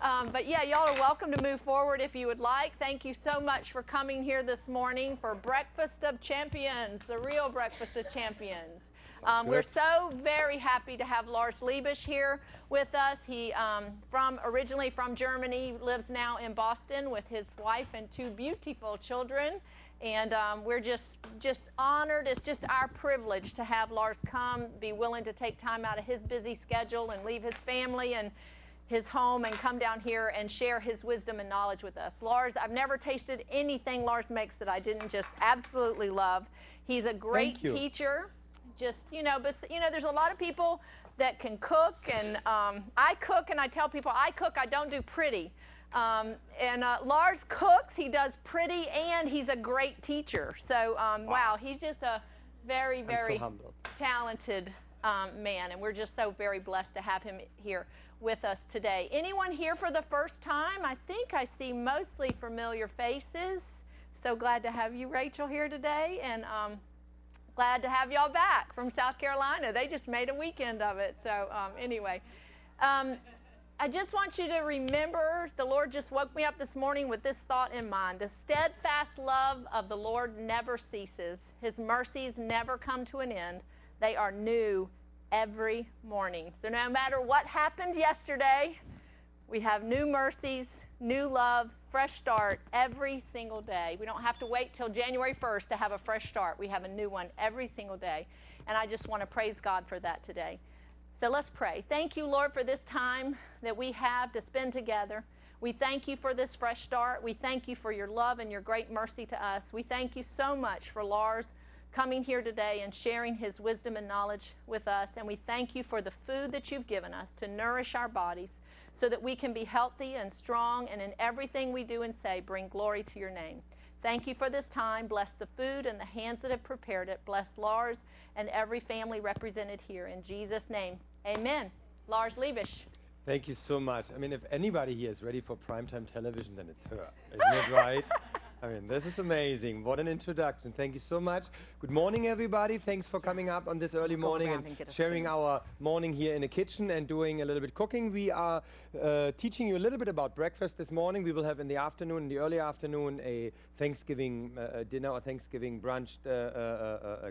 But yeah, y'all are welcome to move forward if you would like. Thank you so much for coming here this morning for Breakfast of Champions, the real Breakfast of Champions. We're so very happy to have Lars Liebisch here with us. He originally from Germany, lives now in Boston with his wife and 2 beautiful children. And we're just honored. It's just our privilege to have Lars come, be willing to take time out of his busy schedule and leave his family and his home and come down here and share his wisdom and knowledge with us. Lars, I've never tasted anything Lars makes that I didn't just absolutely love. He's a great teacher. Just, but there's a lot of people that can cook, and I cook, and I tell people I cook, I don't do pretty. Lars cooks, he does pretty, and he's a great teacher. So, wow, he's just a very, very talented man, and we're just so very blessed to have him here with us today. Anyone here for the first time? I think I see mostly familiar faces. So glad to have you, Rachel, here today, and glad to have y'all back from South Carolina. They just made a weekend of it. So anyway, I just want you to remember, the Lord just woke me up this morning with this thought in mind. The steadfast love of the Lord never ceases. His mercies never come to an end. They are new every morning. So no matter what happened yesterday, we have new mercies, new love, fresh start every single day. We don't have to wait till January 1st to have a fresh start. We have a new one every single day. And I just want to praise God for that today. So let's pray. Thank you, Lord, for this time that we have to spend together. We thank you for this fresh start. We thank you for your love and your great mercy to us. We thank you so much for Lars coming here today and sharing his wisdom and knowledge with us. And we thank you for the food that you've given us to nourish our bodies so that we can be healthy and strong, and in everything we do and say, bring glory to your name. Thank you for this time. Bless the food and the hands that have prepared it. Bless Lars and every family represented here. In Jesus' name, amen. Lars Liebisch. Thank you so much. I mean, if anybody here is ready for primetime television, then it's her. Isn't it right? I mean, this is amazing. What an introduction. Thank you so much. Good morning, everybody. Thanks for coming up on this early morning and sharing our morning here in the kitchen and doing a little bit cooking. We are teaching you a little bit about breakfast this morning. We will have in the afternoon, in the early afternoon, a Thanksgiving dinner or Thanksgiving brunch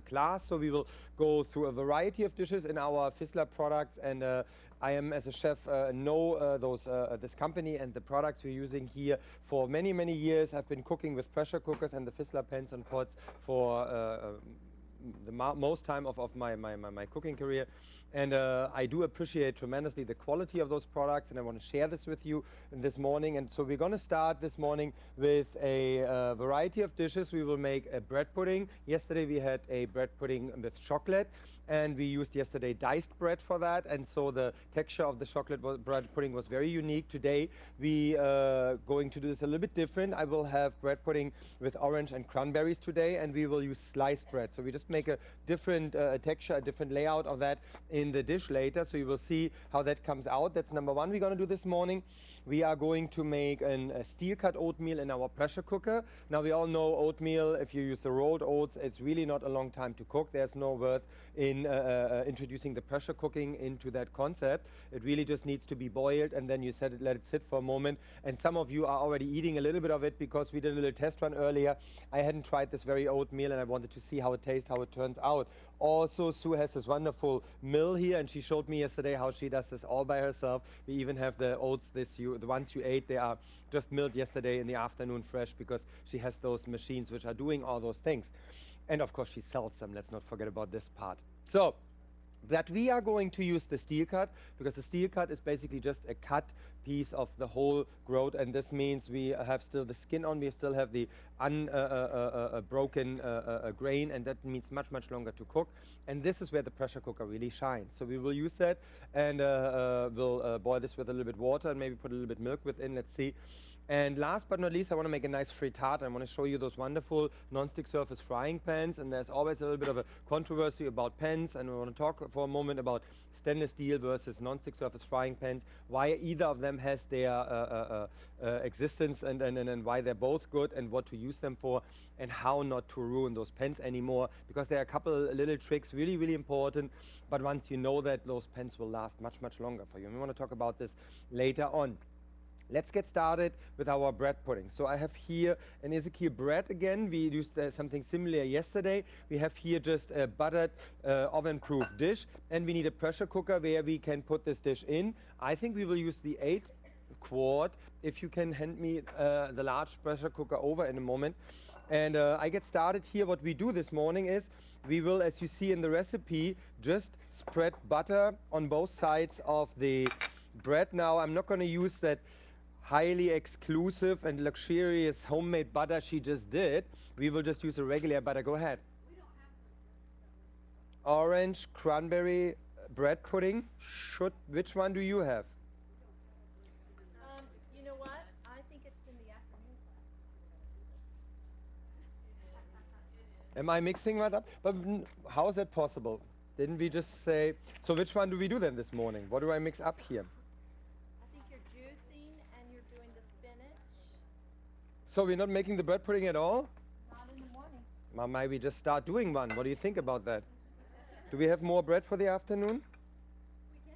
class. So we will go through a variety of dishes in our Fissler products, and I am, as a chef, know this company and the products we're using here for many, many years. I've been cooking with pressure cookers and the Fissler pans and pots for the most time of my cooking career, and I do appreciate tremendously the quality of those products, and I want to share this with you this morning. And so we're going to start this morning with a variety of dishes. We will make a bread pudding. Yesterday we had a bread pudding with chocolate, and we used yesterday diced bread for that, and so the texture of the chocolate bread pudding was very unique. Today we are going to do this a little bit different. I will have bread pudding with orange and cranberries today, and we will use sliced bread. So we just make a different texture, a different layout of that in the dish later, so you will see how that comes out. That's number one we're going to do this morning. We are going to make a steel cut oatmeal in our pressure cooker. Now we all know oatmeal, if you use the rolled oats, it's really not a long time to cook. There's no worth in introducing the pressure cooking into that concept. It really just needs to be boiled, and then you let it sit for a moment. And some of you are already eating a little bit of it because we did a little test run earlier. I hadn't tried this very oatmeal, and I wanted to see how it tastes, how it turns out. Also, Sue has this wonderful mill here, and she showed me yesterday how she does this all by herself. We even have the oats, the ones you ate, they are just milled yesterday in the afternoon fresh, because she has those machines which are doing all those things. And of course she sells them, let's not forget about this part. So, that we are going to use the steel cut, because the steel cut is basically just a cut piece of the whole groat, and this means we have still the skin on, we still have the unbroken grain, and that means much, much longer to cook. And this is where the pressure cooker really shines. So we will use that, and we'll boil this with a little bit water and maybe put a little bit milk within, let's see. And last but not least, I want to make a nice frittata. I want to show you those wonderful non-stick surface frying pans, and there's always a little bit of a controversy about pans, and we want to talk for a moment about stainless steel versus non-stick surface frying pans, why either of them has their existence and why they're both good and what to use them for and how not to ruin those pans anymore, because there are a couple little tricks really, really important, but once you know that, those pans will last much, much longer for you. And we want to talk about this later on. Let's get started with our bread pudding. So I have here an Ezekiel bread again. We used something similar yesterday. We have here just a buttered oven-proof dish, and we need a pressure cooker where we can put this dish in. I think we will use the 8-quart. If you can hand me the large pressure cooker over in a moment. And I get started here. What we do this morning is we will, as you see in the recipe, just spread butter on both sides of the bread. Now I'm not going to use that highly exclusive and luxurious homemade butter she just did. We will just use a regular butter. Go ahead. We don't have Orange cranberry bread pudding. Which one do you have? You know what? I think it's in the afternoon class. Am I mixing that up? But how is that possible? Didn't we just say, so which one do we do then this morning? What do I mix up here? So we're not making the bread pudding at all? Not in the morning. Well, maybe just start doing one. What do you think about that? Do we have more bread for the afternoon? We can,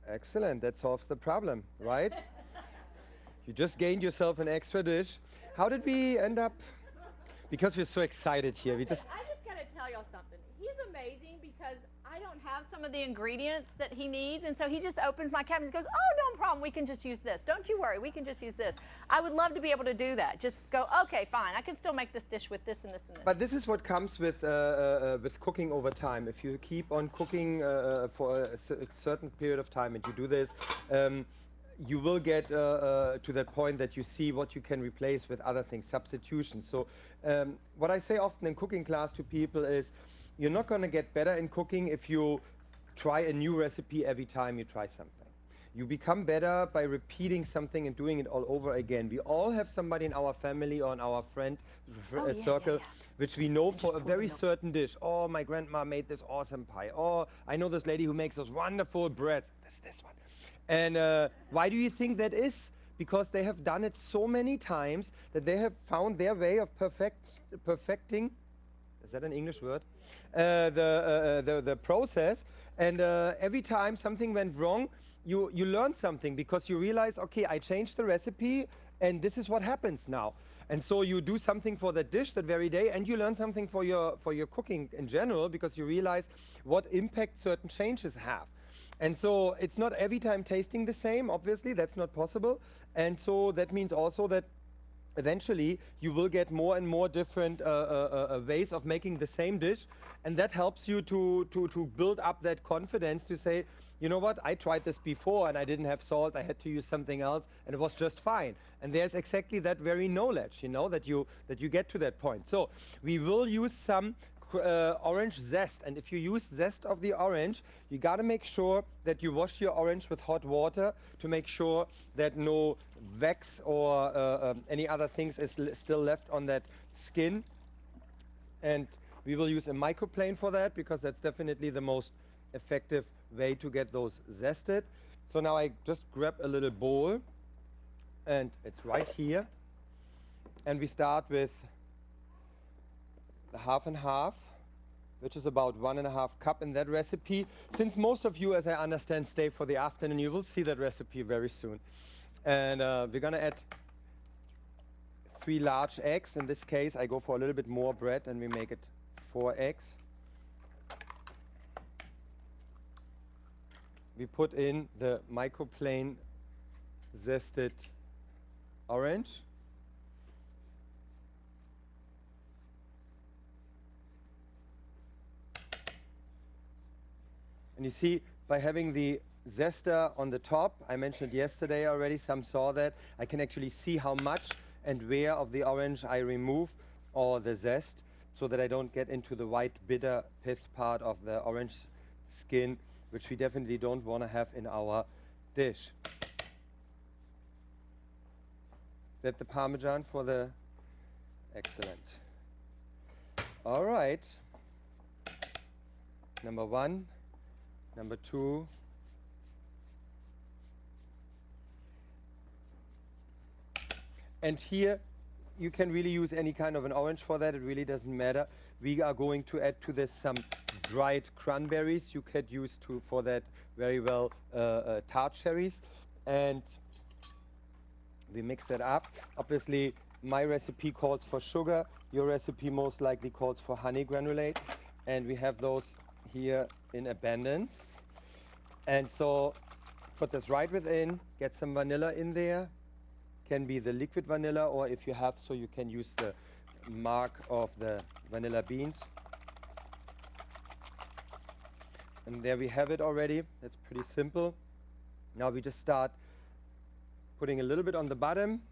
yeah. Excellent. That solves the problem, right? You just gained yourself an extra dish. How did we end up? Because we're so excited here. I just got to tell y'all something. He's amazing because I don't have some of the ingredients that he needs, and so he just opens my cabinet and goes, oh, no problem, we can just use this. Don't you worry, we can just use this. I would love to be able to do that. Just go, okay, fine, I can still make this dish with this and this and this. But this is what comes with cooking over time. If you keep on cooking for a certain period of time and you do this, you will get to that point that you see what you can replace with other things, substitutions. So what I say often in cooking class to people is, you're not going to get better in cooking if you try a new recipe every time you try something. You become better by repeating something and doing it all over again. We all have somebody in our family or in our friend circle which we know for a very certain dish. Oh, my grandma made this awesome pie. Oh, I know this lady who makes those wonderful breads. That's this one. And why do you think that is? Because they have done it so many times that they have found their way of perfecting. Is that an English word? The process, and every time something went wrong, you learn something because you realize, okay, I changed the recipe and this is what happens now. And so you do something for that dish that very day, and you learn something for your cooking in general because you realize what impact certain changes have. And so it's not every time tasting the same, obviously, that's not possible. And so that means also that eventually you will get more and more different ways of making the same dish, and that helps you to build up that confidence to say, you know what, I tried this before and I didn't have salt, I had to use something else and it was just fine. And there's exactly that very knowledge, you know, that you get to that point. So we will use some orange zest, and if you use zest of the orange, you got to make sure that you wash your orange with hot water to make sure that no wax or any other things is still left on that skin. And we will use a microplane for that because that's definitely the most effective way to get those zested. So now I just grab a little bowl, and it's right here, and we start with the half and half, which is about 1.5 cups in that recipe. Since most of you, as I understand, stay for the afternoon, you will see that recipe very soon. And we're gonna add 3 large eggs. In this case, I go for a little bit more bread and we make it 4 eggs. We put in the microplane zested orange. And you see, by having the zester on the top, I mentioned yesterday already, some saw that, I can actually see how much and where of the orange I remove, or the zest, so that I don't get into the white bitter pith part of the orange skin, which we definitely don't want to have in our dish. Is that the Parmesan for the... Excellent. All right. Number 1. number 2. And here you can really use any kind of an orange for that. It really doesn't matter. We are going to add to this some dried cranberries. You could use for that very well tart cherries. And we mix that up. Obviously, my recipe calls for sugar. Your recipe most likely calls for honey granulate. And we have those here in abundance. And so put this right within, get some vanilla in there. Can be the liquid vanilla, or if you have, so you can use the mark of the vanilla beans. And there we have it already. That's pretty simple. Now we just start putting a little bit on the bottom.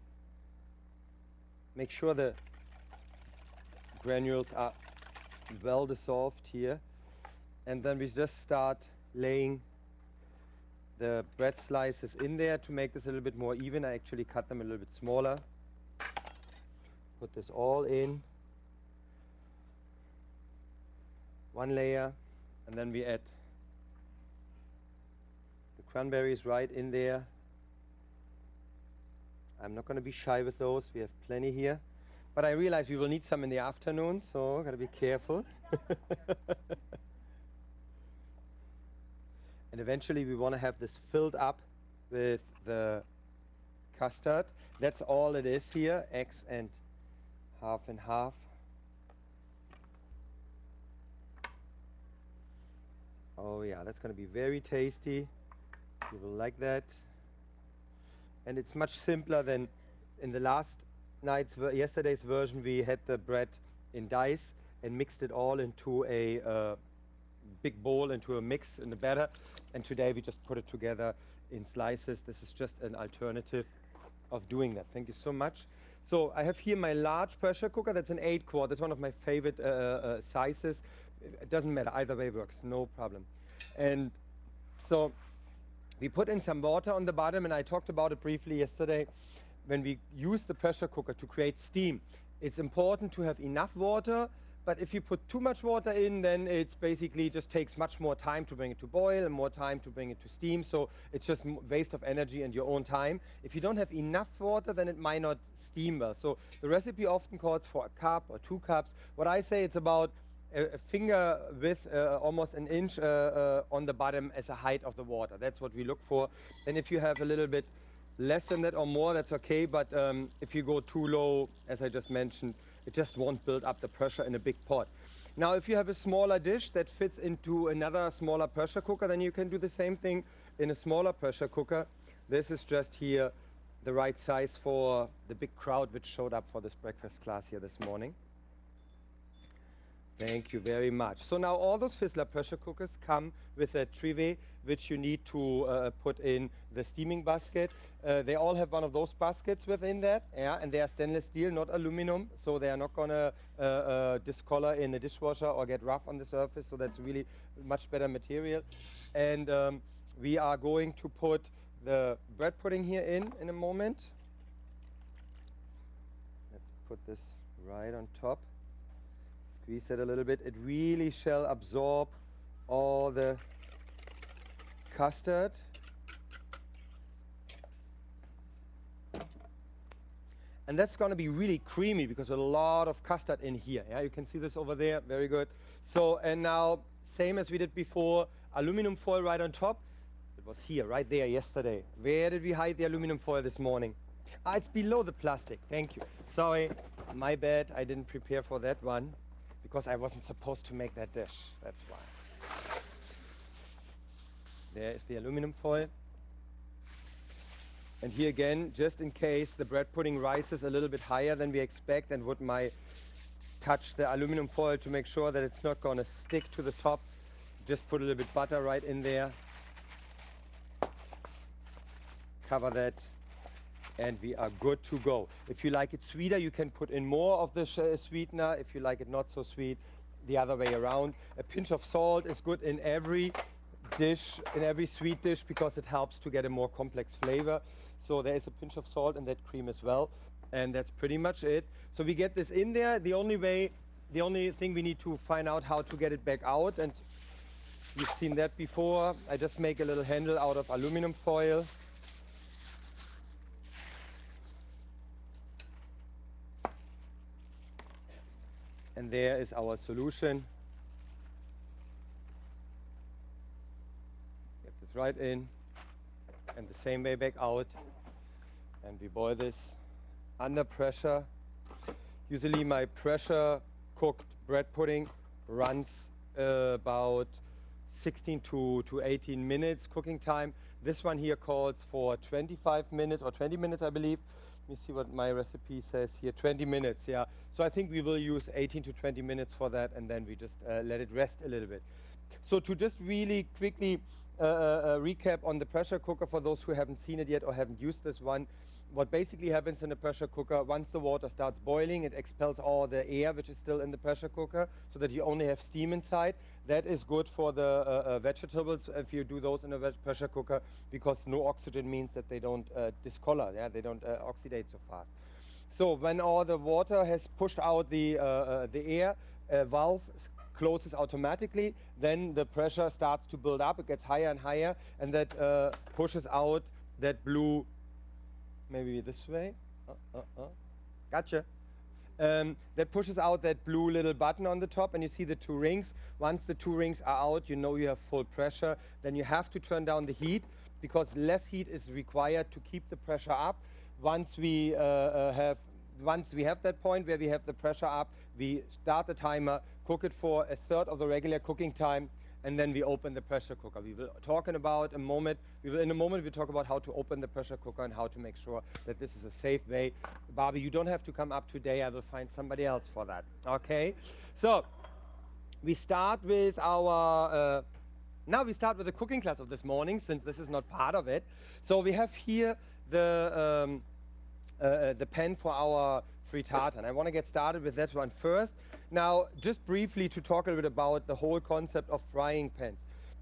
Make sure the granules are well dissolved here. And then we just start laying the bread slices in there to make this a little bit more even. I actually cut them a little bit smaller. Put this all in. One layer, and then we add the cranberries right in there. I'm not going to be shy with those. We have plenty here. But I realize we will need some in the afternoon, so got to be careful. And eventually we want to have this filled up with the custard. That's all it is here, eggs and half and half. Oh yeah, that's going to be very tasty. You will like that. And it's much simpler than in the yesterday's version. We had the bread in dice and mixed it all into a big bowl, into a mix in the batter. And today we just put it together in slices. This is just an alternative of doing that. Thank you so much. So I have here my large pressure cooker. That's an 8-quart. That's one of my favorite sizes. It doesn't matter. Either way works. No problem. And so we put in some water on the bottom, and I talked about it briefly yesterday. When we use the pressure cooker to create steam, it's important to have enough water. But if you put too much water in, then it's basically just takes much more time to bring it to boil and more time to bring it to steam. So it's just waste of energy and your own time. If you don't have enough water, then it might not steam well. So the recipe often calls for a cup or 2 cups. What I say, it's about a finger width, almost an inch on the bottom as a height of the water. That's what we look for. And if you have a little bit less than that or more, that's okay. But if you go too low, as I just mentioned, it just won't build up the pressure in a big pot. Now, if you have a smaller dish that fits into another smaller pressure cooker, then you can do the same thing in a smaller pressure cooker. This is just here the right size for the big crowd which showed up for this breakfast class here this morning. Thank you very much. So now all those Fissler pressure cookers come with a trivet which you need to put in the steaming basket. They all have one of those baskets within that, yeah, and they are stainless steel, not aluminum, so they are not going to discolor in the dishwasher or get rough on the surface, so that's really much better material. And we are going to put the bread pudding here in a moment. Let's put this right on top. Squeeze it a little bit. It really shall absorb all the custard. And that's going to be really creamy because there's a lot of custard in here. Yeah, you can see this over there. Very good. So, and now, same as we did before, aluminum foil right on top. It was here, right there yesterday. Where did we hide the aluminum foil this morning? Ah, it's below the plastic. Thank you. Sorry, my bad. I didn't prepare for that one because I wasn't supposed to make that dish. That's why. There is the aluminum foil. And here again, just in case the bread pudding rises a little bit higher than we expect, and would touch the aluminum foil to make sure that it's not going to stick to the top. Just put a little bit butter right in there. Cover that, and we are good to go. If you like it sweeter, you can put in more of the sweetener. If you like it not so sweet, the other way around. A pinch of salt is good in every dish, in every sweet dish, because it helps to get a more complex flavor. So there is a pinch of salt in that cream as well, and that's pretty much it. So we get this in there. The only thing we need to find out how to get it back out, and You've seen that before. I just make a little handle out of aluminum foil. And there is our solution. Get this right in, and the same way back out. And we boil this under pressure. Usually my pressure cooked bread pudding runs about 16 to 18 minutes cooking time. This one here calls for 25 minutes or 20 minutes, I believe. Let me see what my recipe says here, 20 minutes, yeah. So I think we will use 18 to 20 minutes for that, and then we just let it rest a little bit. So to just really quickly recap on the pressure cooker for those who haven't seen it yet or haven't used this one, what basically happens in a pressure cooker, once the water starts boiling, it expels all the air which is still in the pressure cooker so that you only have steam inside. That is good for the vegetables if you do those in a pressure cooker, because no oxygen means that they don't discolor, yeah? They don't oxidate so fast. So when all the water has pushed out the air, valve closes automatically, then the pressure starts to build up, it gets higher and higher, and that pushes out that blue, maybe this way, gotcha. That pushes out that blue little button on the top, and you see the two rings. Once the two rings are out, you know you have full pressure. Then you have to turn down the heat, because less heat is required to keep the pressure up. Once we have that point where we have the pressure up, we start the timer, cook it for a third of the regular cooking time, and then we open the pressure cooker. We will talk in about a moment. In a moment, we'll talk about how to open the pressure cooker and how to make sure that this is a safe way. Barbie, you don't have to come up today. I will find somebody else for that. Okay? So we start with our. Now we start with the cooking class of this morning, since this is not part of it. So we have here the pan for our frittata, and I want to get started with that one first. Now, just briefly to talk a little bit about the whole concept of frying pans.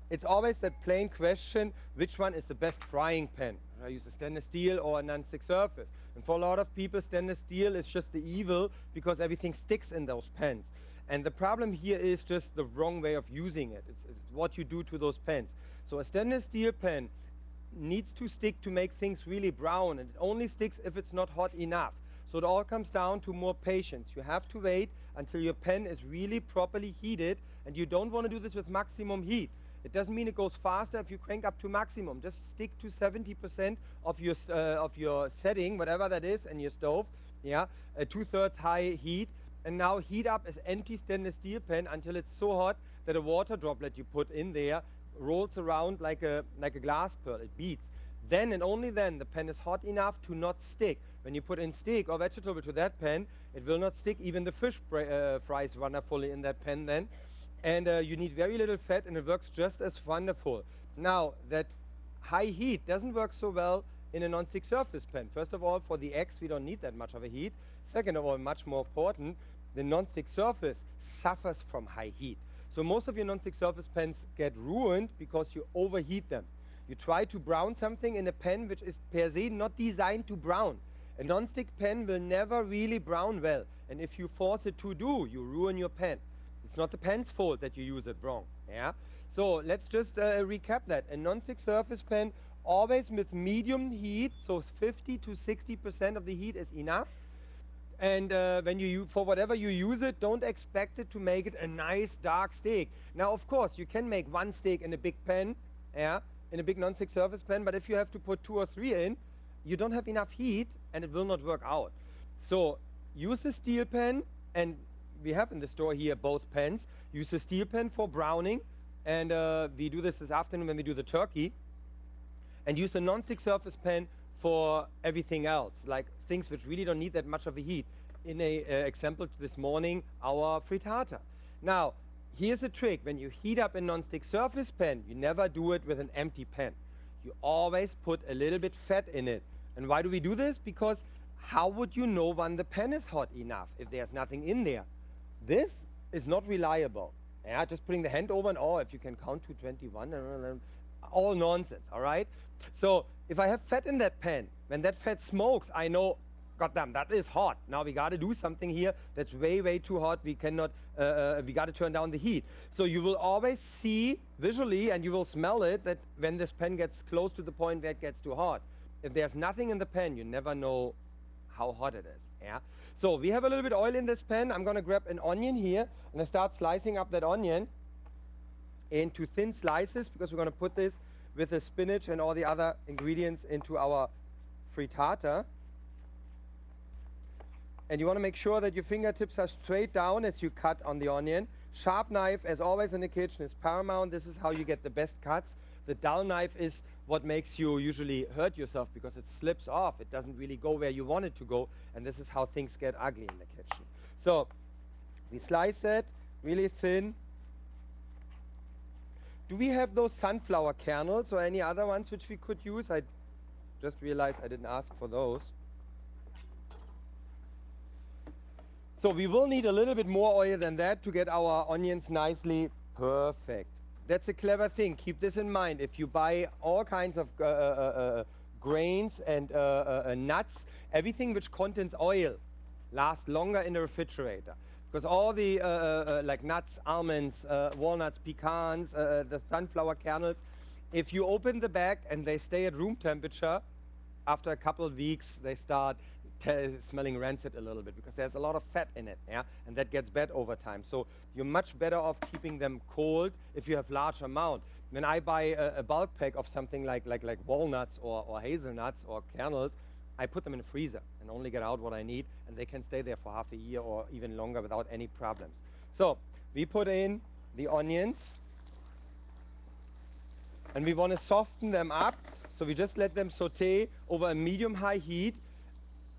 It's always that plain question, which one is the best frying pan? I use a stainless steel or a non-stick surface. And for a lot of people, stainless steel is just the evil, because everything sticks in those pans. And the problem here is just the wrong way of using it. It's what you do to those pans. So a stainless steel pan needs to stick to make things really brown, and it only sticks if it's not hot enough. So it all comes down to more patience. You have to wait until your pan is really properly heated, and you don't want to do this with maximum heat. It doesn't mean it goes faster if you crank up to maximum. Just stick to 70% of your setting, whatever that is, in your stove. Yeah, 2/3 high heat, and now heat up an empty stainless steel pan until it's so hot that a water droplet you put in there rolls around like a glass pearl. It beats. Then and only then the pan is hot enough to not stick. When you put in steak or vegetable to that pan, it will not stick. Even the fish fries wonderfully in that pan then. And you need very little fat, and it works just as wonderful. Now, that high heat doesn't work so well in a non-stick surface pan. First of all, for the eggs, we don't need that much of a heat. Second of all, much more important, the non-stick surface suffers from high heat. So most of your non-stick surface pans get ruined because you overheat them. You try to brown something in a pan which is per se not designed to brown. A non-stick pan will never really brown well. And if you force it to do, you ruin your pan. It's not the pan's fault that you use it wrong. Yeah. So let's just recap that. A non-stick surface pan, always with medium heat, so 50 to 60% of the heat is enough. And when for whatever you use it, don't expect it to make it a nice dark steak. Now, of course, you can make one steak in a big pan, yeah, in a big non-stick surface pan, but if you have to put 2 or 3 in, you don't have enough heat, and it will not work out. So use the steel pan, and we have in the store here both pans. Use the steel pan for browning, and we do this afternoon when we do the turkey. And use the non-stick surface pan for everything else, like things which really don't need that much of a heat. In a example this morning, our frittata. Now, here's a trick. When you heat up a non-stick surface pan, you never do it with an empty pan. You always put a little bit fat in it. And why do we do this? Because how would you know when the pan is hot enough if there's nothing in there? This is not reliable. Yeah, just putting the hand over and if you can count to 21, all nonsense, all right? So if I have fat in that pan, when that fat smokes, I know, goddamn, that is hot. Now we got to do something here that's way, way too hot. We cannot, we got to turn down the heat. So you will always see visually, and you will smell it, that when this pan gets close to the point where it gets too hot. If there's nothing in the pan, you never know how hot it is. Yeah. So we have a little bit oil in this pan. I'm going to grab an onion here, and I start slicing up that onion into thin slices, because we're going to put this with the spinach and all the other ingredients into our frittata. And you want to make sure that your fingertips are straight down as you cut on the onion. Sharp knife, as always in the kitchen, is paramount. This is how you get the best cuts. The dull knife is what makes you usually hurt yourself, because it slips off. It doesn't really go where you want it to go, and this is how things get ugly in the kitchen. So we slice it really thin. Do we have those sunflower kernels or any other ones which we could use? I just realized I didn't ask for those. So we will need a little bit more oil than that to get our onions nicely perfect. That's a clever thing. Keep this in mind. If you buy all kinds of grains and nuts, everything which contains oil lasts longer in the refrigerator. Because all the like nuts, almonds, walnuts, pecans, the sunflower kernels, if you open the bag and they stay at room temperature, after a couple of weeks they start smelling rancid a little bit, because there's a lot of fat in it, yeah, and that gets bad over time. So you're much better off keeping them cold if you have large amount. When I buy a bulk pack of something like walnuts or hazelnuts or kernels, I put them in the freezer and only get out what I need, and they can stay there for half a year or even longer without any problems. So we put in the onions, and we want to soften them up. So we just let them saute over a medium-high heat.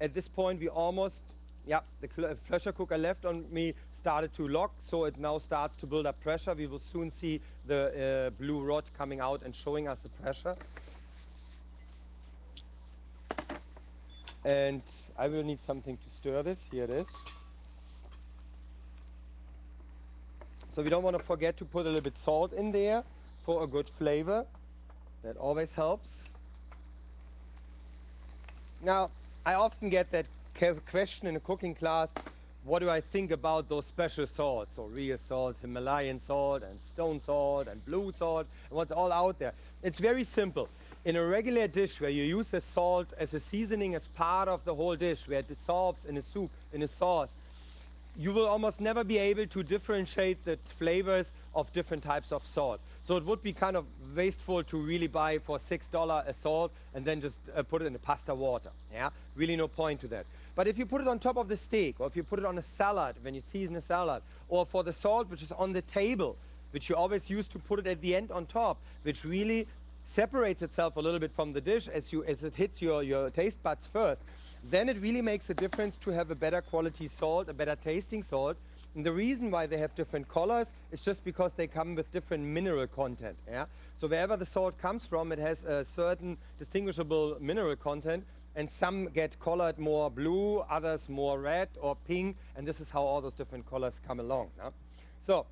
At this point, we almost, yeah, the pressure cooker left on me started to lock, so it now starts to build up pressure. We will soon see the blue rod coming out and showing us the pressure. And I will need something to stir this. Here it is. So we don't want to forget to put a little bit salt in there for a good flavor. That always helps. Now, I often get that question in a cooking class, what do I think about those special salts? So real salt, Himalayan salt, and stone salt, and blue salt, and what's all out there. It's very simple. In a regular dish where you use the salt as a seasoning, as part of the whole dish, where it dissolves in a soup, in a sauce, you will almost never be able to differentiate the flavors of different types of salt. So it would be kind of wasteful to really buy for $6 a salt and then just put it in the pasta water. Yeah, really no point to that. But if you put it on top of the steak, or if you put it on a salad, when you season a salad, or for the salt which is on the table, which you always use to put it at the end on top, which really separates itself a little bit from the dish as it hits your taste buds first, then it really makes a difference to have a better quality salt, a better tasting salt. And the reason why they have different colors is just because they come with different mineral content. Yeah? So wherever the salt comes from, it has a certain distinguishable mineral content, and some get colored more blue, others more red or pink, and this is how all those different colors come along. Yeah? So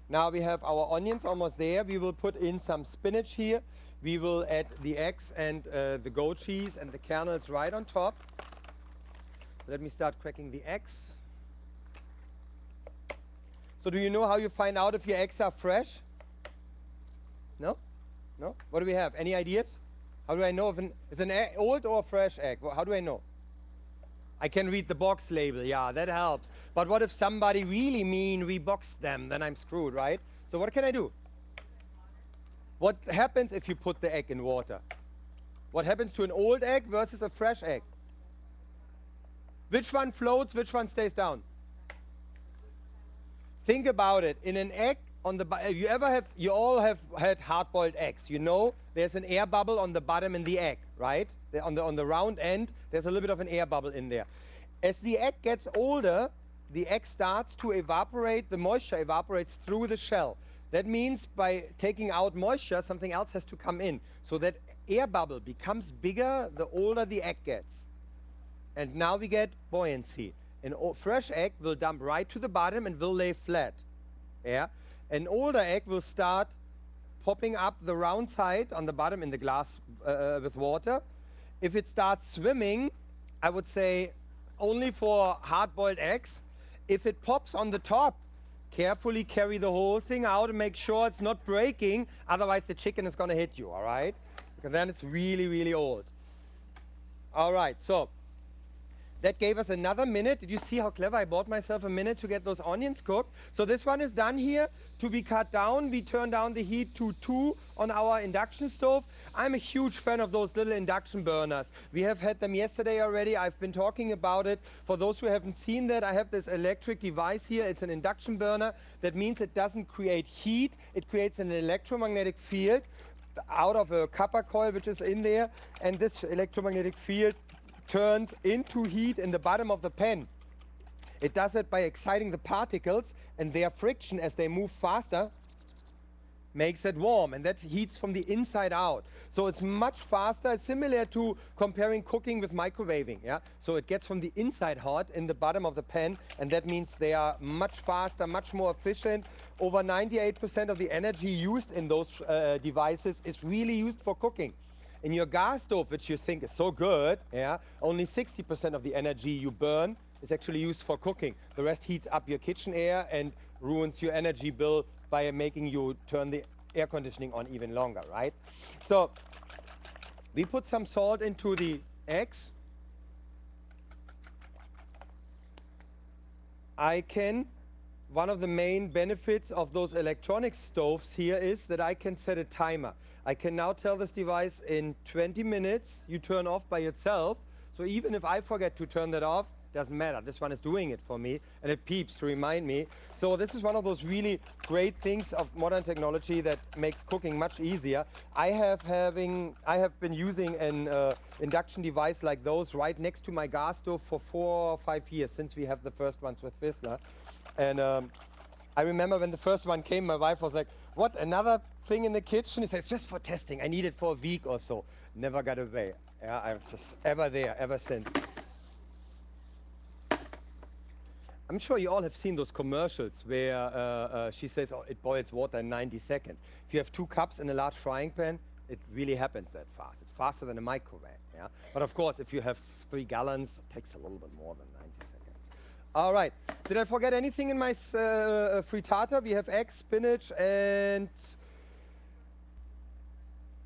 now we have our onions almost there. We will put in some spinach here. We will add the eggs and the goat cheese and the kernels right on top. Let me start cracking the eggs. So do you know how you find out if your eggs are fresh? No? No? What do we have? Any ideas? How do I know if it's an old or a fresh egg? How do I know? I can read the box label. Yeah, that helps. But what if somebody really mean reboxed them? Then I'm screwed, right? So what can I do? What happens if you put the egg in water? What happens to an old egg versus a fresh egg? Which one floats, which one stays down? Think about it. In an egg, you all have had hard-boiled eggs. You know there's an air bubble on the bottom in the egg, right? On the round end, there's a little bit of an air bubble in there. As the egg gets older, the egg starts to evaporate, the moisture evaporates through the shell. That means by taking out moisture, something else has to come in. So that air bubble becomes bigger the older the egg gets. And now we get buoyancy. An fresh egg will dump right to the bottom and will lay flat. Yeah? An older egg will start popping up the round side on the bottom in the glass with water. if it starts swimming, I would say only for hard-boiled eggs. If it pops on the top, carefully carry the whole thing out and make sure it's not breaking, otherwise the chicken is going to hit you, all right? Because then it's really, really old. All right, so that gave us another minute. Did you see how clever I bought myself a minute to get those onions cooked? So this one is done here. To be cut down, we turn down the heat to 2 on our induction stove. I'm a huge fan of those little induction burners. We have had them yesterday already. I've been talking about it. For those who haven't seen that, I have this electric device here. It's an induction burner. That means it doesn't create heat. It creates an electromagnetic field out of a copper coil which is in there. And this electromagnetic field turns into heat in the bottom of the pan. It does it by exciting the particles, and their friction as they move faster makes it warm, and that heats from the inside out. So it's much faster, similar to comparing cooking with microwaving. Yeah? So it gets from the inside hot in the bottom of the pan, and that means they are much faster, much more efficient. Over 98% of the energy used in those devices is really used for cooking. In your gas stove, which you think is so good, yeah, only 60% of the energy you burn is actually used for cooking. The rest heats up your kitchen air and ruins your energy bill by making you turn the air conditioning on even longer, right? So we put some salt into the eggs. One of the main benefits of those electronic stoves here is that I can set a timer. I can now tell this device in 20 minutes you turn off by itself. So even if I forget to turn that off, doesn't matter. This one is doing it for me, and it peeps to remind me. So this is one of those really great things of modern technology that makes cooking much easier. I have been using an induction device like those right next to my gas stove for 4 or 5 years since we have the first ones with Fissler. And I remember when the first one came, my wife was like, "What, another thing in the kitchen?" He says, "It's just for testing. I need it for a week or so." Never got away. Yeah, I was just ever there, ever since. I'm sure you all have seen those commercials where she says, "Oh, it boils water in 90 seconds." If you have 2 cups in a large frying pan, it really happens that fast. It's faster than a microwave. Yeah? But of course, if you have 3 gallons, it takes a little bit more than 90 seconds. All right. Did I forget anything in my frittata? We have eggs, spinach, and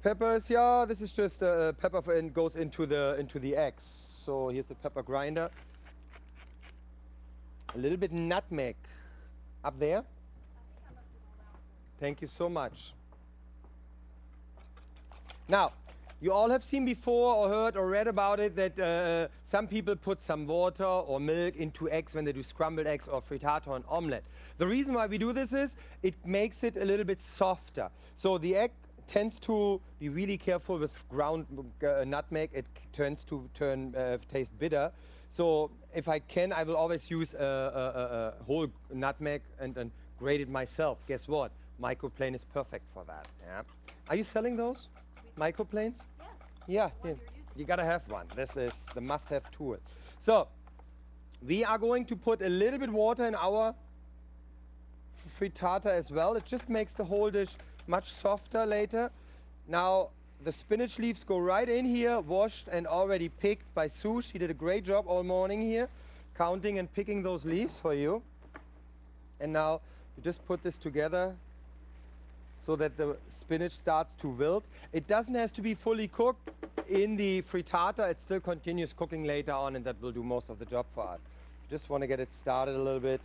peppers. Yeah, this is just pepper and goes into the eggs. So here's the pepper grinder. A little bit nutmeg up there. Thank you so much. Now, you all have seen before or heard or read about it that some people put some water or milk into eggs when they do scrambled eggs or frittata or an omelette. The reason why we do this is it makes it a little bit softer. So the egg tends to be really careful with ground nutmeg. It tends to taste bitter. So if I can, I will always use a whole nutmeg and grate it myself. Guess what? Microplane is perfect for that. Yeah. Are you selling those microplanes? Yes. Yeah. You gotta have one. This is the must-have tool. So we are going to put a little bit water in our frittata as well. It just makes the whole dish much softer later. Now the spinach leaves go right in here, washed and already picked by Sue. She did a great job all morning here, counting and picking those leaves for you. And now you just put this together so that the spinach starts to wilt. It doesn't have to be fully cooked in the frittata. It still continues cooking later on, and that will do most of the job for us. Just want to get it started a little bit.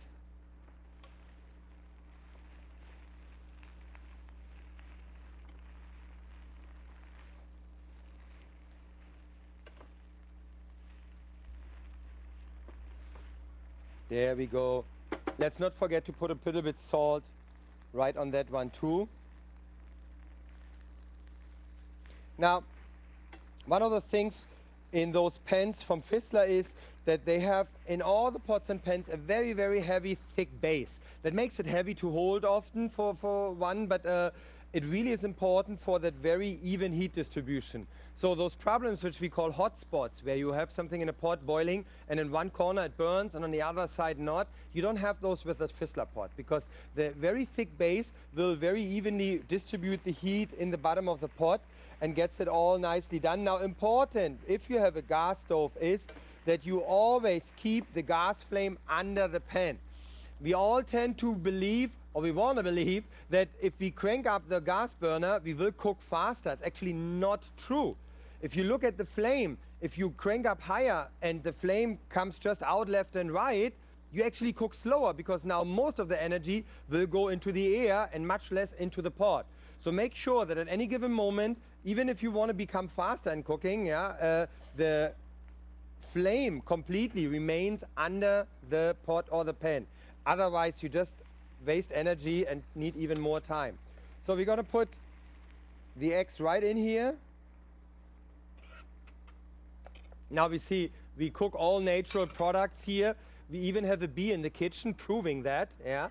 There we go. Let's not forget to put a little bit salt right on that one too. Now, one of the things in those pans from Fissler is that they have in all the pots and pans a very, very heavy, thick base. That makes it heavy to hold often for one, but it really is important for that very even heat distribution. So those problems which we call hot spots, where you have something in a pot boiling and in one corner it burns and on the other side not, you don't have those with the Fissler pot, because the very thick base will very evenly distribute the heat in the bottom of the pot. and gets it all nicely done. Now, important, if you have a gas stove, is that you always keep the gas flame under the pan. We all tend to believe, or we want to believe, that if we crank up the gas burner, we will cook faster. It's actually not true. If you look at the flame, if you crank up higher and the flame comes just out left and right, you actually cook slower, because now most of the energy will go into the air and much less into the pot. So make sure that at any given moment, even if you want to become faster in cooking, the flame completely remains under the pot or the pan. Otherwise, you just waste energy and need even more time. So we're going to put the eggs right in here. Now we see we cook all natural products here. We even have a bee in the kitchen proving that. Yeah.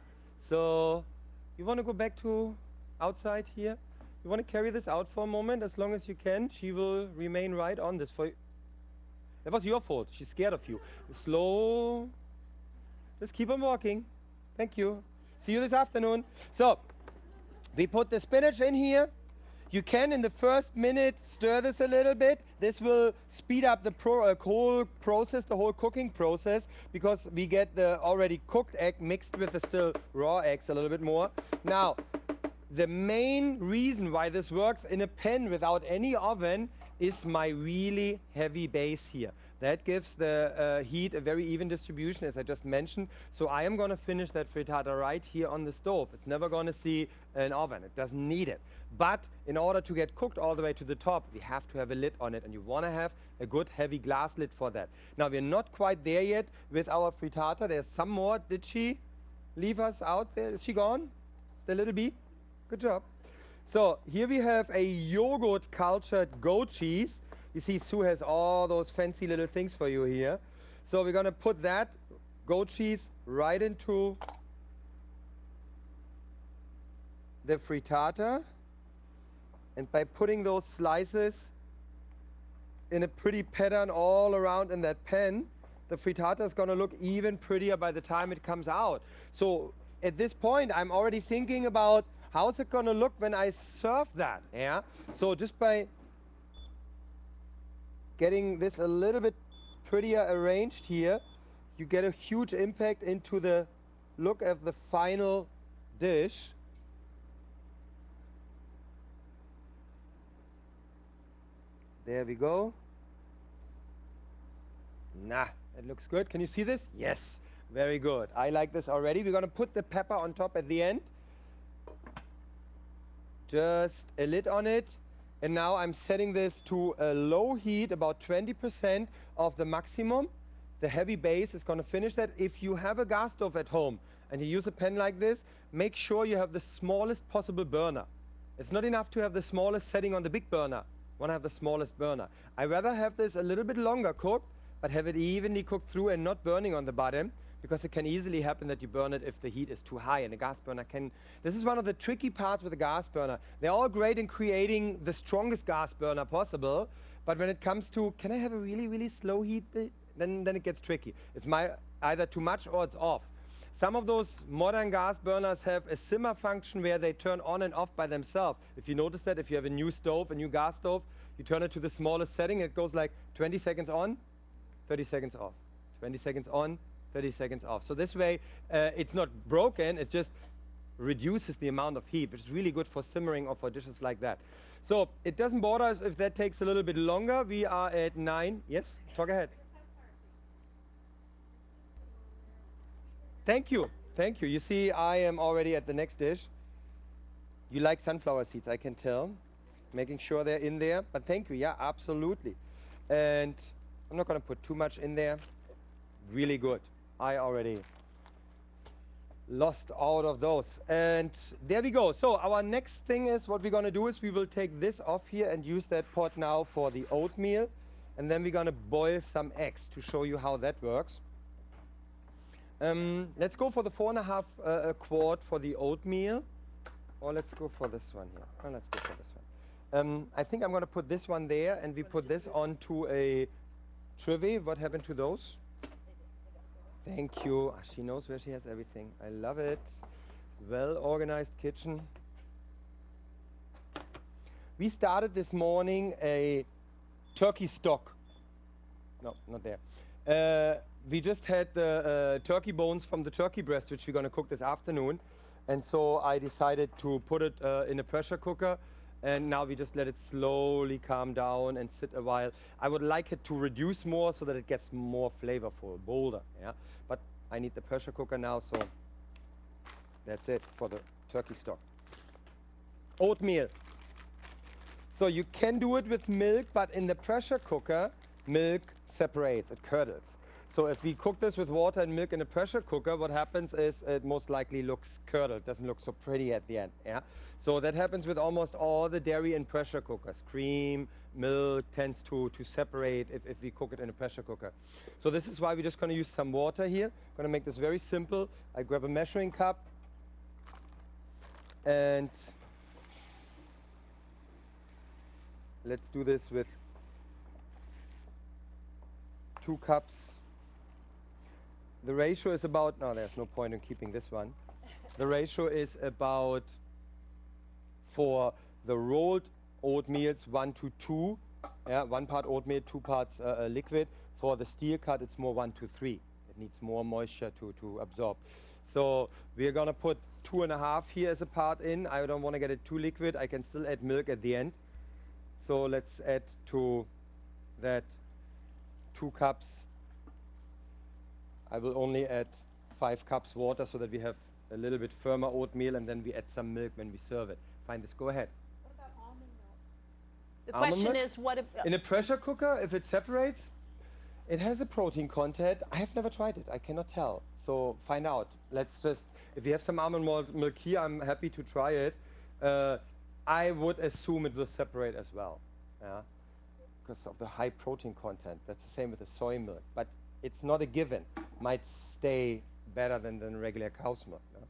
So you want to go back to outside here? You want to carry this out for a moment as long as you can. She will remain right on this for you. That was your fault. She's scared of you. Slow. Just keep on walking. Thank you. See you this afternoon. So we put the spinach in here. You can, in the first minute, stir this a little bit. This will speed up the whole process, the whole cooking process, because we get the already cooked egg mixed with the still raw eggs a little bit more. Now, the main reason why this works in a pan without any oven is my really heavy base here. That gives the heat a very even distribution, as I just mentioned. So I am going to finish that frittata right here on the stove. It's never going to see an oven. It doesn't need it. But in order to get cooked all the way to the top, we have to have a lid on it. And you want to have a good heavy glass lid for that. Now, we're not quite there yet with our frittata. There's some more. Did she leave us out there? Is she gone? The little bee? Good job. So here we have a yogurt cultured goat cheese. You see, Sue has all those fancy little things for you here. So we're going to put that goat cheese right into the frittata. And by putting those slices in a pretty pattern all around in that pan, the frittata is going to look even prettier by the time it comes out. So at this point, I'm already thinking about how's it going to look when I serve that. Yeah. So just by getting this a little bit prettier arranged here, you get a huge impact into the look of the final dish. There we go. Nah, it looks good. Can you see this? Yes, very good. I like this already. We're going to put the pepper on top at the end. Just a lid on it. And now I'm setting this to a low heat, about 20% of the maximum. The heavy base is going to finish that. If you have a gas stove at home and you use a pan like this, make sure you have the smallest possible burner. It's not enough to have the smallest setting on the big burner. You want to have the smallest burner. I'd rather have this a little bit longer cooked, but have it evenly cooked through and not burning on the bottom, because it can easily happen that you burn it if the heat is too high, and a gas burner can. This is one of the tricky parts with a gas burner. They're all great in creating the strongest gas burner possible, but when it comes to, can I have a really, really slow heat, then it gets tricky. It's either too much or it's off. Some of those modern gas burners have a simmer function where they turn on and off by themselves. If you notice that, if you have a new stove, a new gas stove, you turn it to the smallest setting, it goes like 20 seconds on, 30 seconds off, 20 seconds on, 30 seconds off. So this way, it's not broken, it just reduces the amount of heat, which is really good for simmering or for dishes like that. So it doesn't bother us if that takes a little bit longer. We are at 9. Yes, talk ahead. Thank you. Thank you. You see, I am already at the next dish. You like sunflower seeds, I can tell. Making sure they're in there. But thank you. Yeah, absolutely. And I'm not going to put too much in there. Really good. I already lost out of those. And there we go. So our next thing is, what we're going to do is we will take this off here and use that pot now for the oatmeal. And then we're going to boil some eggs to show you how that works. Let's go for the 4.5 quart for the oatmeal. Or let's go for this one here. Oh, let's go for this one. I think I'm going to put this one there, and we put this onto a trivy. What happened to those? Thank you. Ah, she knows where she has everything. I love it. Well-organized kitchen. We started this morning a turkey stock. No, not there. We just had the turkey bones from the turkey breast, which we're going to cook this afternoon. And so I decided to put it in a pressure cooker. And now we just let it slowly calm down and sit a while. I would like it to reduce more so that it gets more flavorful, bolder. Yeah? But I need the pressure cooker now, so that's it for the turkey stock. Oatmeal. So you can do it with milk, but in the pressure cooker, milk separates, it curdles. So if we cook this with water and milk in a pressure cooker, what happens is it most likely looks curdled, doesn't look so pretty at the end. Yeah? So that happens with almost all the dairy in pressure cookers. Cream, milk tends to separate if we cook it in a pressure cooker. So this is why we're just going to use some water here. I'm going to make this very simple. I grab a measuring cup and let's do this with 2 cups. The ratio is about, no, there's no point in keeping this one. The ratio is about, for the rolled oatmeals, 1 to 2. Yeah, 1 part oatmeal, 2 parts liquid. For the steel cut, it's more 1 to 3. It needs more moisture to absorb. So we're going to put 2.5 here as a part in. I don't want to get it too liquid. I can still add milk at the end. So let's add to that 2 cups. I will only add 5 cups water so that we have a little bit firmer oatmeal, and then we add some milk when we serve it. Find this, go ahead. What about almond milk? The Almond question milk? is, what if... In a pressure cooker, if it separates, it has a protein content. I have never tried it. I cannot tell. So find out. Let's just, if you have some almond milk here, I'm happy to try it. I would assume it will separate as well. Yeah? Because of the high protein content. That's the same with the soy milk. But it's not a given. Might stay better than regular cow's milk. No?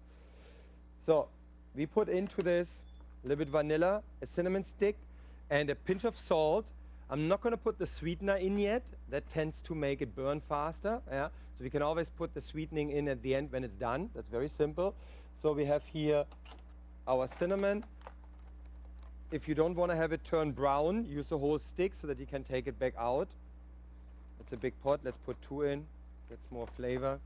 So we put into this a little bit vanilla, a cinnamon stick, and a pinch of salt. I'm not going to put the sweetener in yet. That tends to make it burn faster. Yeah? So we can always put the sweetening in at the end when it's done. That's very simple. So we have here our cinnamon. If you don't want to have it turn brown, use a whole stick so that you can take it back out. It's a big pot. Let's put 2 in. Gets more flavor.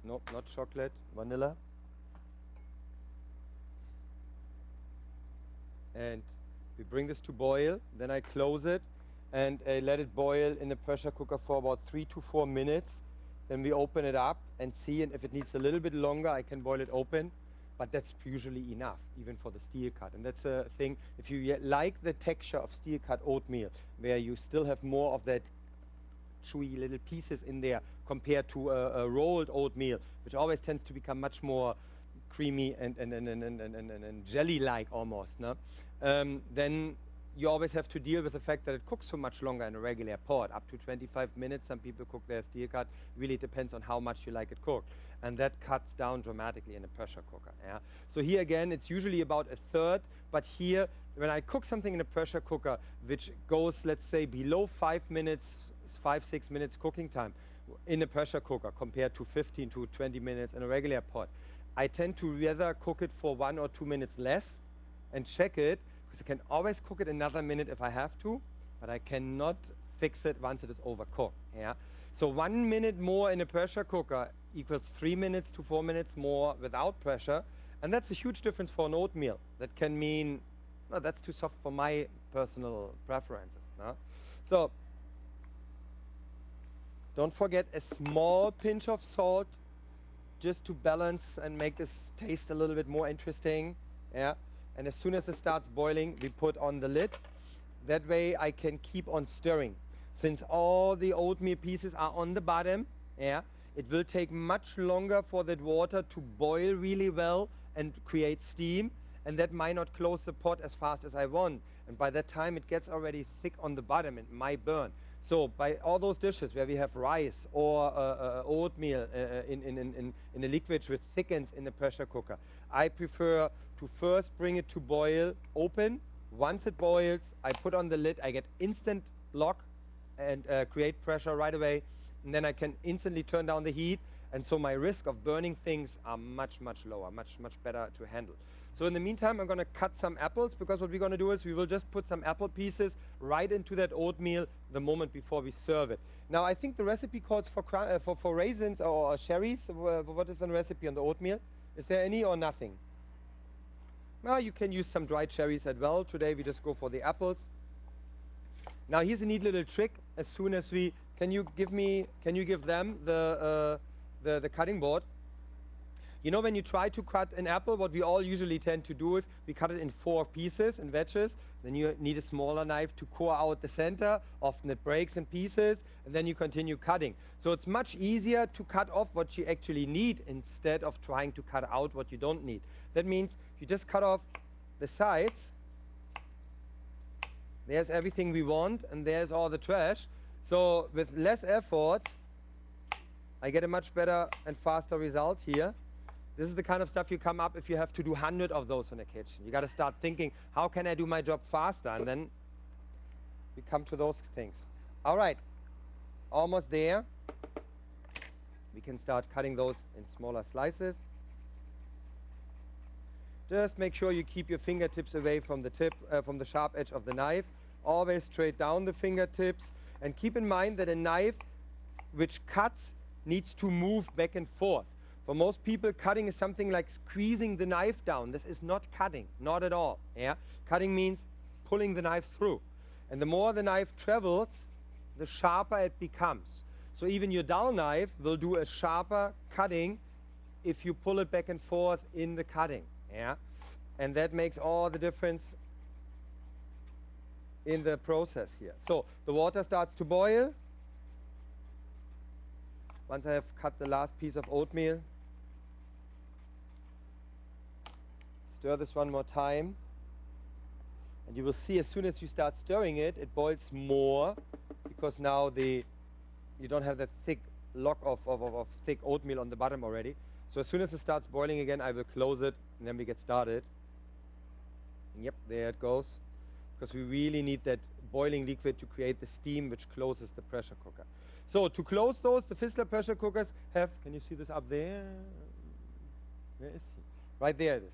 Nope, not chocolate. Vanilla. And we bring this to boil. Then I close it and let it boil in the pressure cooker for about 3 to 4 minutes. Then we open it up and see, and if it needs a little bit longer, I can boil it open. But that's usually enough, even for the steel cut. And that's a thing, if you like the texture of steel cut oatmeal, where you still have more of that chewy little pieces in there compared to a rolled oatmeal, which always tends to become much more creamy and jelly-like almost, no? Then you always have to deal with the fact that it cooks so much longer in a regular pot, up to 25 minutes. Some people cook their steel cut. Really depends on how much you like it cooked. And that cuts down dramatically in a pressure cooker. Yeah? So here again, it's usually about 1/3. But here, when I cook something in a pressure cooker, which goes, let's say, below 5 minutes, 5-6 minutes cooking time in a pressure cooker compared to 15 to 20 minutes in a regular pot, I tend to rather cook it for 1 or 2 minutes less and check it, because I can always cook it another minute if I have to, but I cannot fix it once it is overcooked. Yeah? So 1 minute more in a pressure cooker equals 3 minutes to 4 minutes more without pressure, and that's a huge difference for an oatmeal. That can mean, no, that's too soft for my personal preferences. No? So don't forget a small pinch of salt just to balance and make this taste a little bit more interesting. Yeah? And as soon as it starts boiling, we put on the lid. That way I can keep on stirring. Since all the oatmeal pieces are on the bottom, yeah, it will take much longer for that water to boil really well and create steam. And that might not close the pot as fast as I want. And by that time, it gets already thick on the bottom and might burn. So by all those dishes where we have rice or oatmeal in a liquid which thickens in the pressure cooker, I prefer to first bring it to boil open. Once it boils, I put on the lid, I get instant lock and create pressure right away. And then I can instantly turn down the heat and so my risk of burning things are much, much lower, much, much better to handle. So in the meantime, I'm going to cut some apples, because what we're going to do is we will just put some apple pieces right into that oatmeal the moment before we serve it. Now, I think the recipe calls for raisins or cherries. What is the recipe on the oatmeal? Is there any or nothing? Well, you can use some dried cherries as well. Today we just go for the apples. Now here's a neat little trick. As soon as can you give them the cutting board? You know, when you try to cut an apple, what we all usually tend to do is we cut it in 4 pieces, in wedges. Then you need a smaller knife to core out the center. Often it breaks in pieces, and then you continue cutting. So it's much easier to cut off what you actually need instead of trying to cut out what you don't need. That means you just cut off the sides. There's everything we want, and there's all the trash. So with less effort, I get a much better and faster result here. This is the kind of stuff you come up if you have to do 100 of those in a kitchen. You got to start thinking, how can I do my job faster? And then we come to those things. All right, almost there. We can start cutting those in smaller slices. Just make sure you keep your fingertips away from the tip, from the sharp edge of the knife. Always straight down the fingertips. And keep in mind that a knife which cuts needs to move back and forth. For most people, cutting is something like squeezing the knife down. This is not cutting, not at all. Yeah? Cutting means pulling the knife through. And the more the knife travels, the sharper it becomes. So even your dull knife will do a sharper cutting if you pull it back and forth in the cutting. Yeah? And that makes all the difference in the process here. So the water starts to boil. Once I have cut the last piece of oatmeal, stir this one more time. And you will see as soon as you start stirring it, it boils more, because now you don't have that thick lock of thick oatmeal on the bottom already. So as soon as it starts boiling again, I will close it, and then we get started. Yep, there it goes. Because we really need that boiling liquid to create the steam which closes the pressure cooker. So to close those, the Fissler pressure cookers have, can you see this up there? Where is he? Right there it is.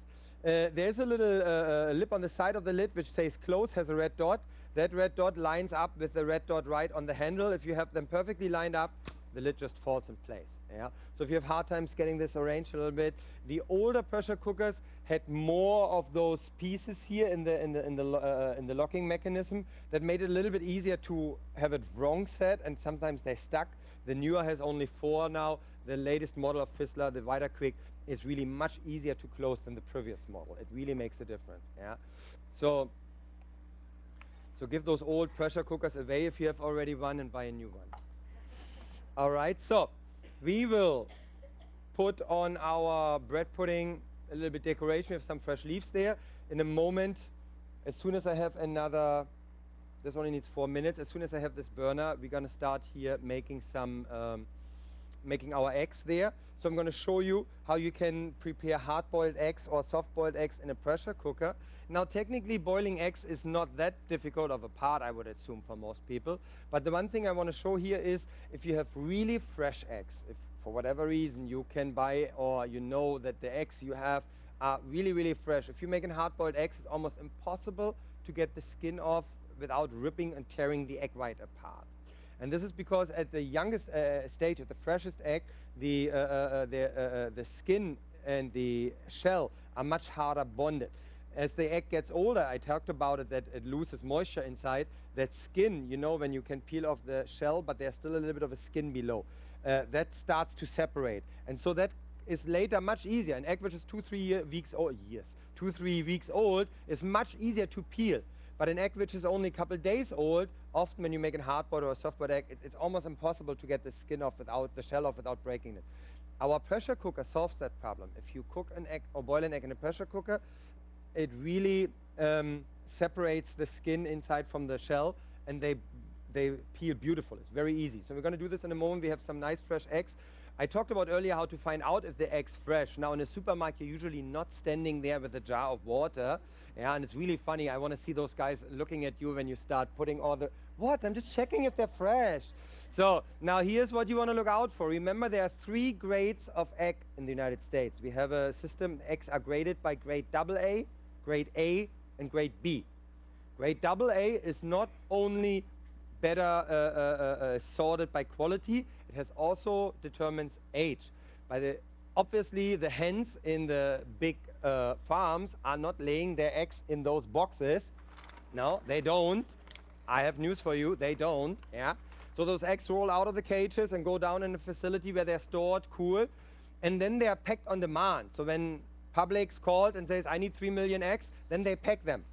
There's a little lip on the side of the lid which says close, has a red dot. That red dot lines up with the red dot right on the handle. If you have them perfectly lined up, the lid just falls in place. Yeah? So if you have hard times getting this arranged a little bit, the older pressure cookers had more of those pieces here in the locking mechanism that made it a little bit easier to have it wrong set, and sometimes they stuck. The newer has only 4 now. The latest model of Fissler, the Wider Quick, is really much easier to close than the previous model. It really makes a difference. Yeah? So give those old pressure cookers away if you have already one, and buy a new one. All right, so we will put on our bread pudding a little bit decoration. We have some fresh leaves there. In a moment, as soon as I have another, this only needs 4 minutes. As soon as I have this burner, we're gonna start here making some, making our eggs there. So I'm gonna show you how you can prepare hard-boiled eggs or soft-boiled eggs in a pressure cooker. Now, technically, boiling eggs is not that difficult of a part, I would assume, for most people. But the one thing I want to show here is if you have really fresh eggs, if for whatever reason you can buy, or you know that the eggs you have are really, really fresh. If you're making hard-boiled eggs, it's almost impossible to get the skin off without ripping and tearing the egg white apart. And this is because at the youngest stage, at the freshest egg, the skin and the shell are much harder bonded. As the egg gets older, I talked about it, that it loses moisture inside. That skin, you know, when you can peel off the shell, but there's still a little bit of a skin below, that starts to separate. And so that is later much easier. An egg which is 2-3 weeks old is much easier to peel. But an egg which is only a couple days old, often when you make a hard-boiled or a soft-boiled egg, it's almost impossible to get the skin off without the shell off without breaking it. Our pressure cooker solves that problem. If you cook an egg or boil an egg in a pressure cooker, it really separates the skin inside from the shell, and they peel beautiful. It's very easy. So we're going to do this in a moment. We have some nice fresh eggs. I talked about earlier how to find out if the egg's fresh. Now in a supermarket, you're usually not standing there with a jar of water. Yeah, and it's really funny. I want to see those guys looking at you when you start putting all the, what? I'm just checking if they're fresh. So now here's what you want to look out for. Remember, there are 3 grades of egg in the United States. We have a system, eggs are graded by grade AA, grade A, and grade B. Grade AA is not only better sorted by quality, it has also determines age. Obviously, the hens in the big farms are not laying their eggs in those boxes. No, they don't. I have news for you, they don't. Yeah. So those eggs roll out of the cages and go down in a facility where they're stored, cool, and then they are packed on demand. So when Publix called and says, I need 3 million eggs, then they pack them,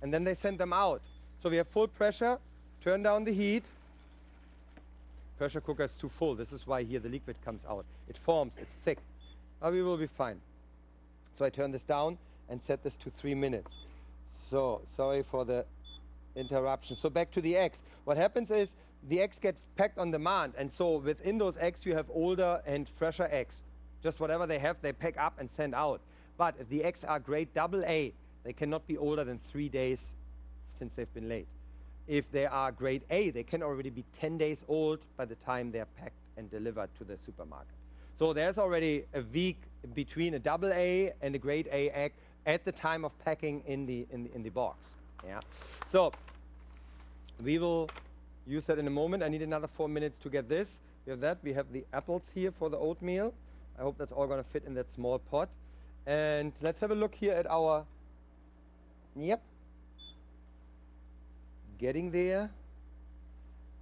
and then they send them out. So we have full pressure, turn down the heat. Pressure cooker is too full. This is why here the liquid comes out. It forms, it's thick. But we will be fine. So I turn this down and set this to 3 minutes. So, sorry for the interruption. So back to the eggs. What happens is the eggs get packed on demand, and so within those eggs you have older and fresher eggs. Just whatever they have, they pack up and send out. But if the eggs are grade AA, they cannot be older than 3 days since they've been laid. If they are grade A, they can already be 10 days old by the time they're packed and delivered to the supermarket. So there's already a week between a AA and a grade A egg at the time of packing in the box. Yeah. So we will use that in a moment. I need another 4 minutes to get this. We have that. We have the apples here for the oatmeal. I hope that's all going to fit in that small pot. And let's have a look here at our, yep. Getting there.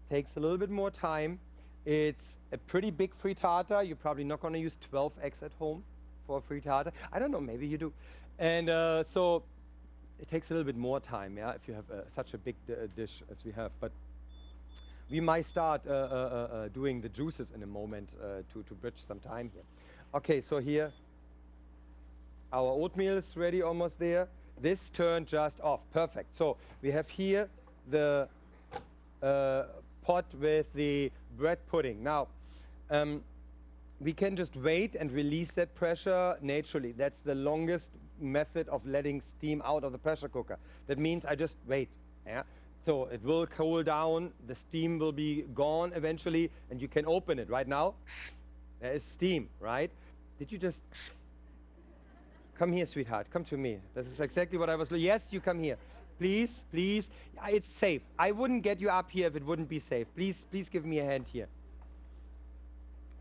Takes a little bit more time. It's a pretty big frittata. You're probably not going to use 12 eggs at home for a frittata. I don't know, maybe you do. And so it takes a little bit more time, yeah, if you have such a big dish as we have. But we might start doing the juices in a moment to bridge some time here. Okay, so here our oatmeal is ready, almost there. This turned just off, perfect. So we have here the pot with the bread pudding. Now, we can just wait and release that pressure naturally. That's the longest method of letting steam out of the pressure cooker. That means I just wait. Yeah? So it will cool down, the steam will be gone eventually, and you can open it. Right now, there is steam, right? Did you just... Come here, sweetheart, come to me. This is exactly what I was... Yes, you come here. Please, please. It's safe. I wouldn't get you up here if it wouldn't be safe. Please, please give me a hand here.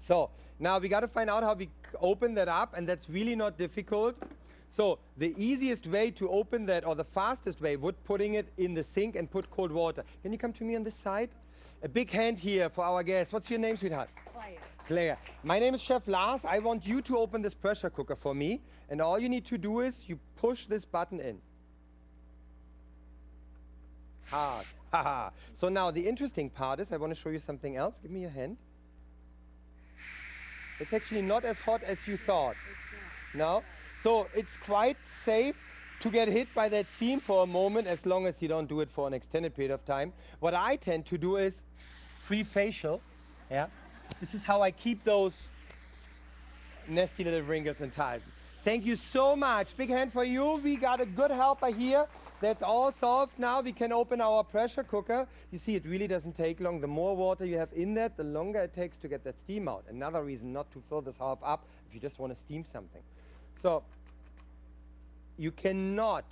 So, now we got to find out how we open that up, and that's really not difficult. So, the easiest way to open that, or the fastest way, would putting it in the sink and put cold water. Can you come to me on this side? A big hand here for our guest. What's your name, sweetheart? Claire. Claire. My name is Chef Lars. I want you to open this pressure cooker for me. And all you need to do is you push this button in. Hard. Haha. So now the interesting part is I want to show you something else. Give me your hand. It's actually not as hot as you thought. No? So it's quite safe to get hit by that steam for a moment, as long as you don't do it for an extended period of time. What I tend to do is free facial. Yeah. This is how I keep those nasty little wrinkles and ties. Thank you so much. Big hand for you. We got a good helper here. That's all solved now. We can open our pressure cooker. You see, it really doesn't take long. The more water you have in that, the longer it takes to get that steam out. Another reason not to fill this half up if you just want to steam something. So you cannot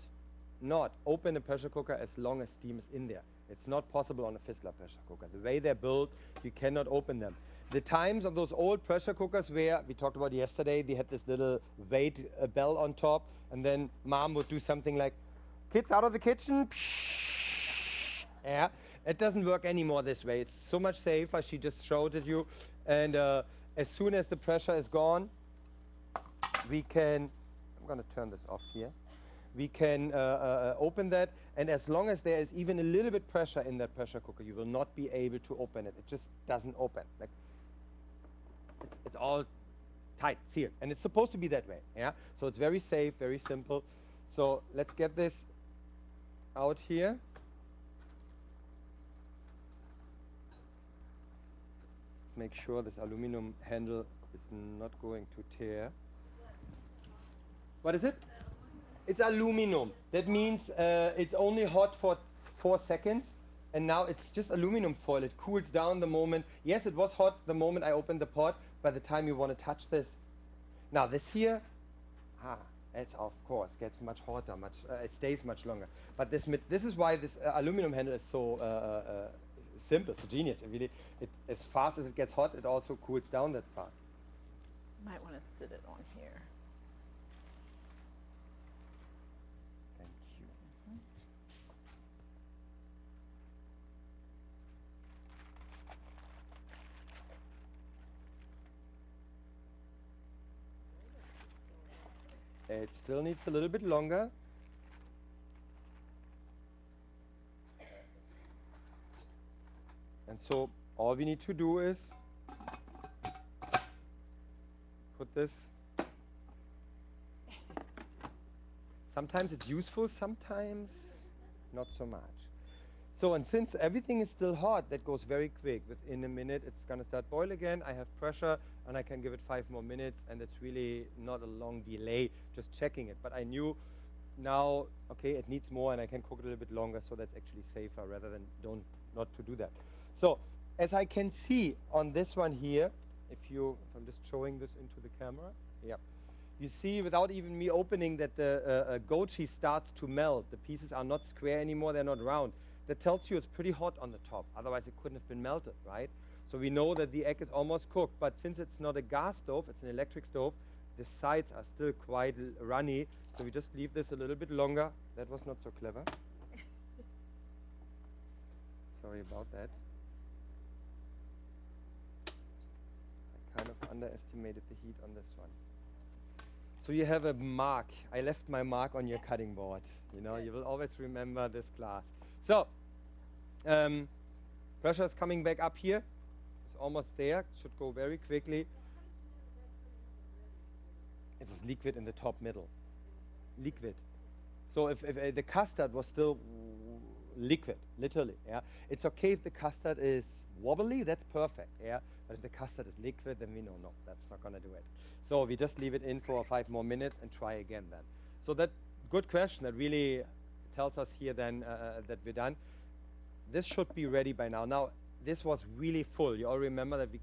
not open a pressure cooker as long as steam is in there. It's not possible on a Fissler pressure cooker. The way they're built, you cannot open them. The times of those old pressure cookers where, we talked about yesterday, they had this little weight bell on top, and then mom would do something like, kids out of the kitchen. Yeah, it doesn't work anymore this way. It's so much safer. She just showed it you. And as soon as the pressure is gone, we can, I'm going to turn this off here. We can open that. And as long as there is even a little bit pressure in that pressure cooker, you will not be able to open it. It just doesn't open. Like, it's all tight, sealed. And it's supposed to be that way. Yeah. So it's very safe, very simple. So let's get this out here. Make sure this aluminum handle is not going to tear. What is it? It's aluminum. That means it's only hot for 4 seconds, and now it's just aluminum foil. It cools down the moment. Yes, it was hot the moment I opened the pot. By the time you want to touch this. Now this here, it's of course gets much hotter, it stays much longer. But this is why this aluminum handle is so simple, so genius. As fast as it gets hot, it also cools down that fast. Might want to sit it on here. Thank you. It still needs a little bit longer. And so all we need to do is put this. Sometimes it's useful, sometimes not so much. So, and since everything is still hot, that goes very quick. Within a minute, it's going to start boil again. I have pressure, and I can give it 5 more minutes, and it's really not a long delay, just checking it. But I knew now, okay, it needs more, and I can cook it a little bit longer, so that's actually safer rather than not to do that. So, as I can see on this one here, if I'm just showing this into the camera, yeah. You see, without even me opening, that the goat cheese starts to melt. The pieces are not square anymore, they're not round. That tells you it's pretty hot on the top, otherwise it couldn't have been melted, right? So we know that the egg is almost cooked, but since it's not a gas stove, it's an electric stove, the sides are still quite runny, so we just leave this a little bit longer. That was not so clever. Sorry about that. I kind of underestimated the heat on this one. So you have a mark. I left my mark on your cutting board. You know, you will always remember this glass. So, pressure is coming back up here. It's almost there. It should go very quickly. It was liquid in the top middle. Liquid. So if the custard was still liquid, literally, yeah. It's okay if the custard is wobbly, that's perfect, yeah. But if the custard is liquid, then we know, no, that's not gonna do it. So we just leave it in for 5 more minutes and try again then. So that good question, that really tells us here then that we're done. This should be ready by now. Now, this was really full. You all remember that we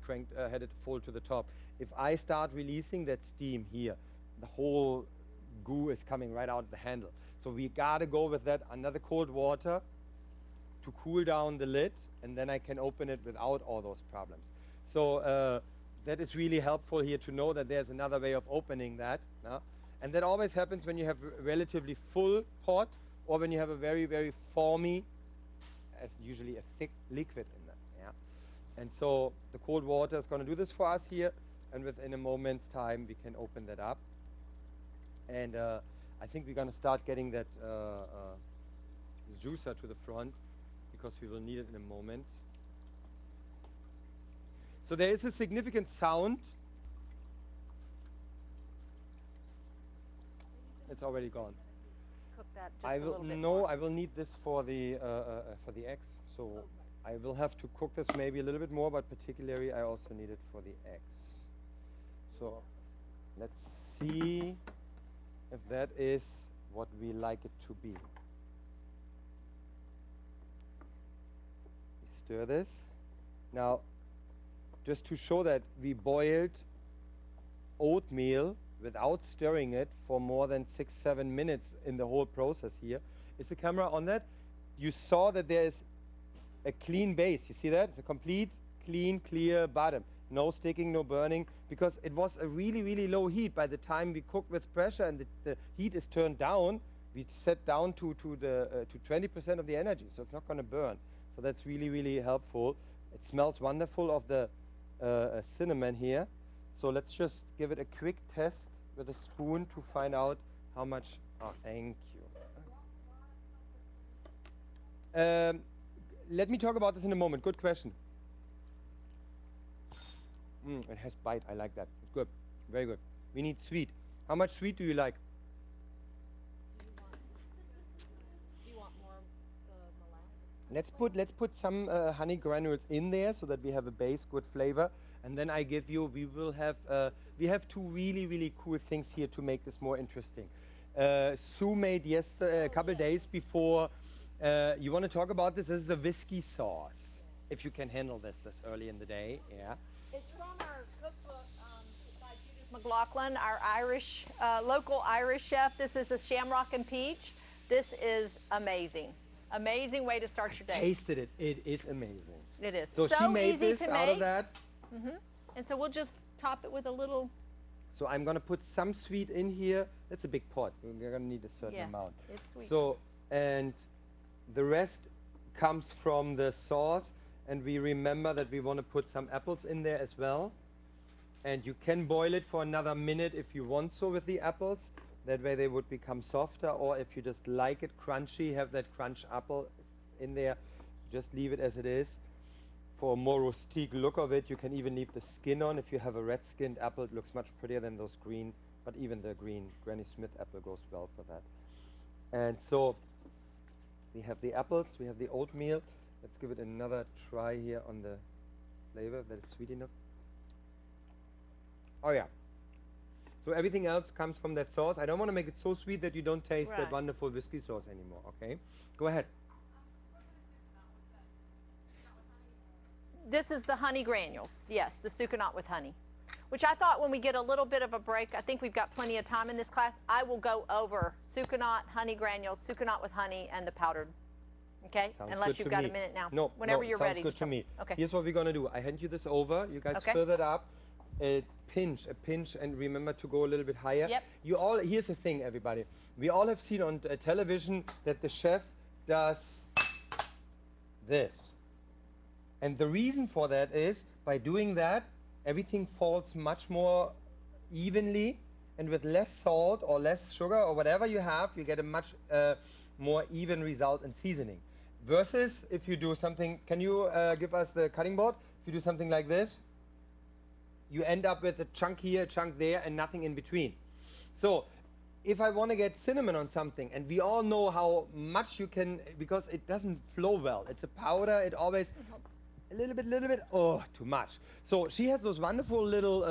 had it full to the top. If I start releasing that steam here, the whole goo is coming right out of the handle. So we gotta go with that under the cold water to cool down the lid, and then I can open it without all those problems. So that is really helpful here to know that there's another way of opening that. And that always happens when you have a relatively full pot, or when you have a very, very foamy, as usually a thick liquid in that. Yeah? And so the cold water is going to do this for us here, and within a moment's time we can open that up. And I think we're going to start getting that juicer to the front, because we will need it in a moment. So there is a significant sound. It's already gone. Cook that just a little bit No, more. I will need this for the eggs. So I will have to cook this maybe a little bit more, but particularly I also need it for the eggs. So let's see if that is what we like it to be. We stir this. Now, just to show that we boiled oatmeal without stirring it for more than 6-7 minutes in the whole process here. Is the camera on that? You saw that there is a clean base. You see that? It's a complete, clean, clear bottom. No sticking, no burning, because it was a really, really low heat. By the time we cook with pressure and the heat is turned down, we set down to 20% of the energy, so it's not going to burn. So that's really, really helpful. It smells wonderful of the cinnamon here. So let's just give it a quick test with a spoon to find out how much. Oh, thank you. Let me talk about this in a moment. Good question. It has bite. I like that. It's good. Very good. We need sweet. How much sweet do you like? Do you want more molasses? Let's put some honey granules in there so that we have a base, good flavor. And then I give you, we have two really, really cool things here to make this more interesting. Sue made yesterday, a couple days before. You want to talk about this? This is a whiskey sauce. If you can handle this early in the day, yeah. It's from our cookbook by Judith McLaughlin, our Irish, local Irish chef. This is a shamrock and peach. This is amazing. Amazing way to start your day. Tasted it. It is amazing. It is. So she made this out of that. And so we'll just top it with a little. So I'm going to put some sweet in here. That's a big pot. We're going to need a certain amount. It's sweet. So, and the rest comes from the sauce. And we remember that we want to put some apples in there as well. And you can boil it for another minute if you want so with the apples. That way they would become softer. Or if you just like it crunchy, have that crunch apple in there, just leave it as it is. For a more rustic look of it, you can even leave the skin on. If you have a red-skinned apple, it looks much prettier than those green. But even the green Granny Smith apple goes well for that. And so we have the apples, we have the oatmeal. Let's give it another try here on the flavor, if that is sweet enough. Oh yeah. So everything else comes from that sauce. I don't want to make it so sweet that you don't taste that wonderful whiskey sauce anymore, okay? Go ahead. This is the honey granules. Yes, the sucanat with honey. Which I thought when we get a little bit of a break, I think we've got plenty of time in this class, I will go over sucanat, honey granules, sucanat with honey, and the powdered. Okay? Sounds Unless you've got a minute now. No, whenever you're ready. Sounds good to me. Okay. Here's what we're going to do. I hand you this over. You guys fill that up. A pinch, and remember to go a little bit higher. Yep. You all, here's the thing, everybody. We all have seen on television that the chef does this. And the reason for that is, by doing that, everything falls much more evenly, and with less salt or less sugar or whatever you have, you get a much more even result in seasoning. Versus if you do something, can you give us the cutting board? If you do something like this, you end up with a chunk here, a chunk there, and nothing in between. So if I want to get cinnamon on something, and we all know how much you can, because it doesn't flow well. It's a powder, it always, a little bit, oh, too much. So she has those wonderful little,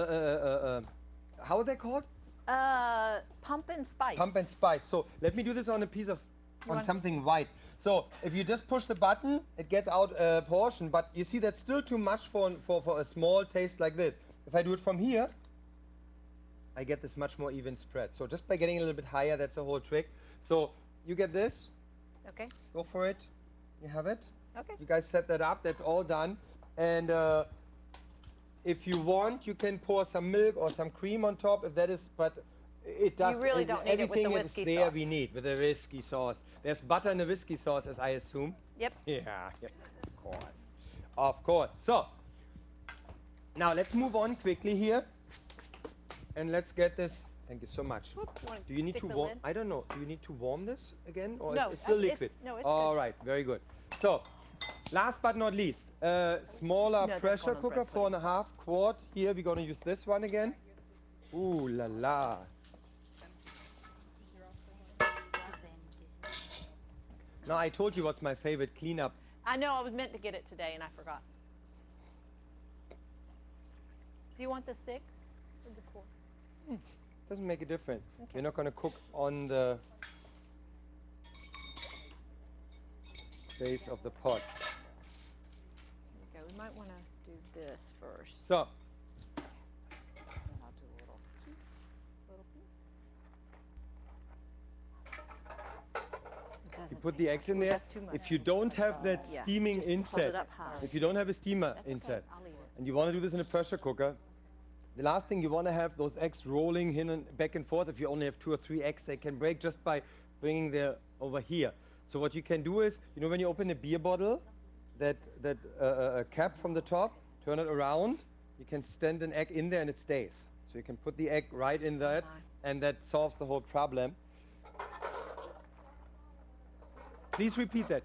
how are they called? Pump and spice. Pump and spice. So let me do this on a piece of, on something white. So if you just push the button, it gets out a portion, but you see that's still too much for a small taste like this. If I do it from here, I get this much more even spread. So just by getting a little bit higher, that's the whole trick. So you get this. Okay. Go for it. You have it. Okay. You guys set that up. That's all done. And if you want, you can pour some milk or some cream on top. If that is, but it does. You really don't need it with the whiskey sauce. Everything is there we need with the whiskey sauce. There's butter in the whiskey sauce, as I assume. Yep. Yeah, of course. Of course. So now let's move on quickly here. And let's get this. Thank you so much. Do you need to warm? I don't know. Do you need to warm this again, or no, is it still liquid? No, it's all good. right, very good. So, last but not least, smaller pressure cooker, 4.5 quart. Here we're going to use this one again. Ooh la la. Now I told you what's my favorite cleanup. I know. I was meant to get it today and I forgot. Do you want the 6 or the 4? Doesn't make a difference. Okay. We're not going to cook on the base of the pot. There we go. We might want to do this first. So, And I'll do a little piece. you put the eggs in there. That's too much. If you don't have that Yeah, steaming just hold inset, it up high. if you don't have a steamer That's inset, okay. I'll leave it. and you want to do this in a pressure cooker, the last thing you want to have those eggs rolling in and back and forth. If you only have 2 or 3 eggs, they can break just by bringing them over here. So what you can do is, you know, when you open a beer bottle, that cap from the top, turn it around, you can stand an egg in there and it stays. So you can put the egg right in that, and that solves the whole problem. Please repeat that.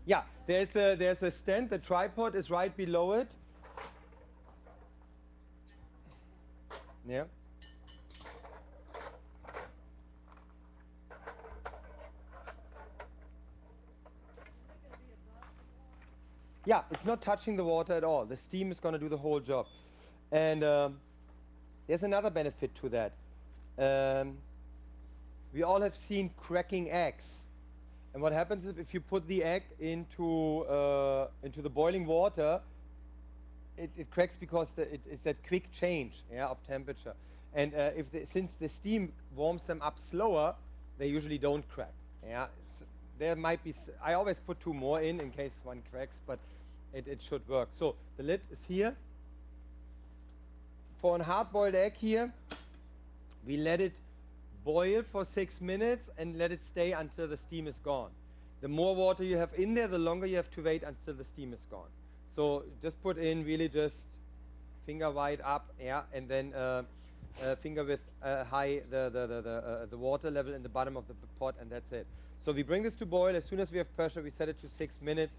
Yeah, there's a stand. The tripod is right below it. Yeah. Yeah, it's not touching the water at all. The steam is going to do the whole job. And there's another benefit to that. We all have seen cracking eggs. And what happens is if you put the egg into the boiling water, it cracks because it's that quick change, yeah, of temperature. And since the steam warms them up slower, they usually don't crack. Yeah, there might be. I always put 2 more in case one cracks, but it should work. So the lid is here. For a hard-boiled egg here, we let it boil for 6 minutes and let it stay until the steam is gone. The more water you have in there, the longer you have to wait until the steam is gone. So just put in really just finger wide up, yeah, and then finger with high the water level in the bottom of the pot, and that's it. So we bring this to boil. As soon as we have pressure, we set it to 6 minutes.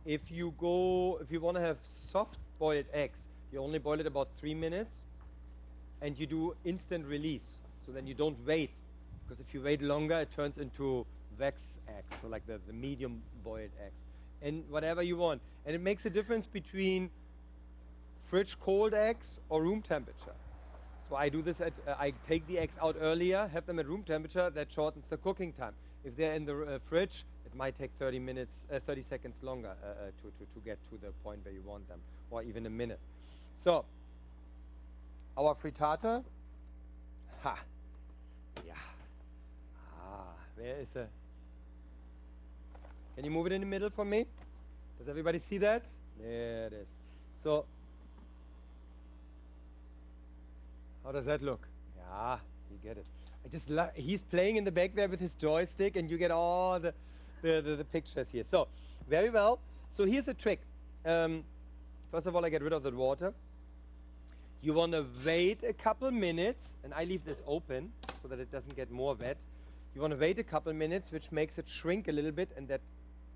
If you want to have soft boiled eggs, you only boil it about 3 minutes, and you do instant release. So then you don't wait, because if you wait longer, it turns into wax eggs, so like the medium boiled eggs, and whatever you want. And it makes a difference between fridge cold eggs or room temperature. So I do this I take the eggs out earlier, have them at room temperature. That shortens the cooking time. If they're in the fridge, it might take 30 seconds longer to get to the point where you want them, or even a minute. So our frittata, ha, yeah. Where is the? Can you move it in the middle for me? Does everybody see that? There it is. So, how does that look? Yeah, you get it. He's playing in the back there with his joystick, and you get all the pictures here. So, very well. So here's a trick. First of all, I get rid of the water. You want to wait a couple minutes, and I leave this open so that it doesn't get more wet. You want to wait a couple minutes, which makes it shrink a little bit, and that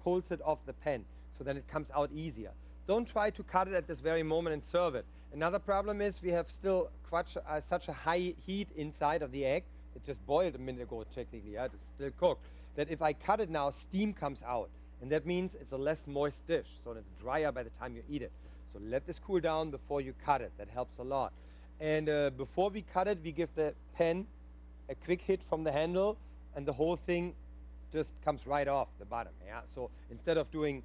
pulls it off the pan, so then it comes out easier. Don't try to cut it at this very moment and serve it. Another problem is we have still such a high heat inside of the egg. It just boiled a minute ago technically, yeah? It's still cooked. That if I cut it now, steam comes out. And that means it's a less moist dish, so it's drier by the time you eat it. So let this cool down before you cut it. That helps a lot. And before we cut it, we give the pan a quick hit from the handle, and the whole thing just comes right off the bottom. Yeah. So instead of doing,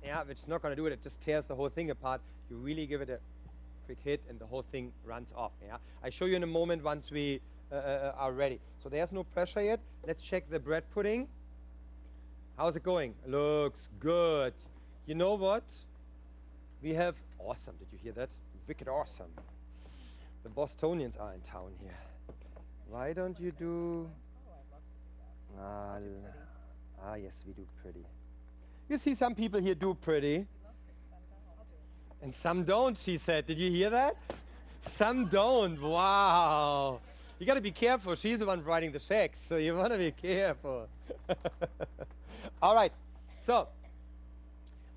yeah, which is not going to do it, it just tears the whole thing apart. You really give it a quick hit, and the whole thing runs off. Yeah. I show you in a moment once we are ready. So there's no pressure yet. Let's check the bread pudding. How's it going? Looks good. You know what? We have awesome. Did you hear that? Wicked awesome. The Bostonians are in town here. Why don't you do? Yes, we do pretty. You see, some people here do pretty, and some don't. She said. Did you hear that? Some don't. Wow. You got to be careful. She's the one writing the checks, so you want to be careful. All right. So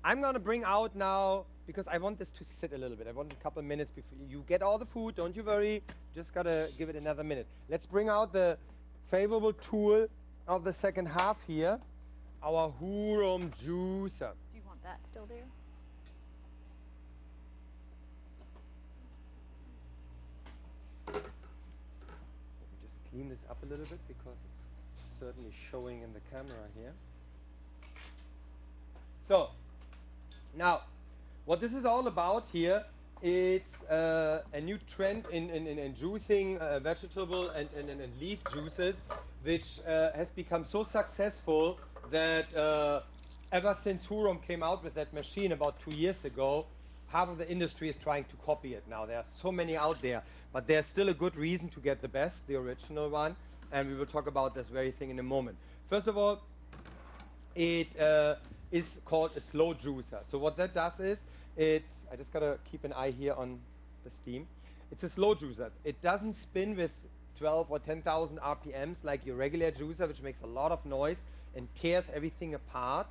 I'm going to bring out now, because I want this to sit a little bit. I want a couple minutes before you get all the food. Don't you worry. Just got to give it another minute. Let's bring out the favorable tool of the second half here, our Hurom juicer. Do you want that still there? Just clean this up a little bit because it's certainly showing in the camera here. So, now, what this is all about here, it's a new trend in juicing vegetable and leaf juices, which has become so successful that ever since Hurom came out with that machine about 2 years ago, half of the industry is trying to copy it now. There are so many out there, but there's still a good reason to get the best, the original one, and we will talk about this very thing in a moment. First of all, it is called a slow juicer. So what that does is, I just gotta keep an eye here on the steam. It's a slow juicer. It doesn't spin with 12 or 10,000 RPMs like your regular juicer, which makes a lot of noise and tears everything apart.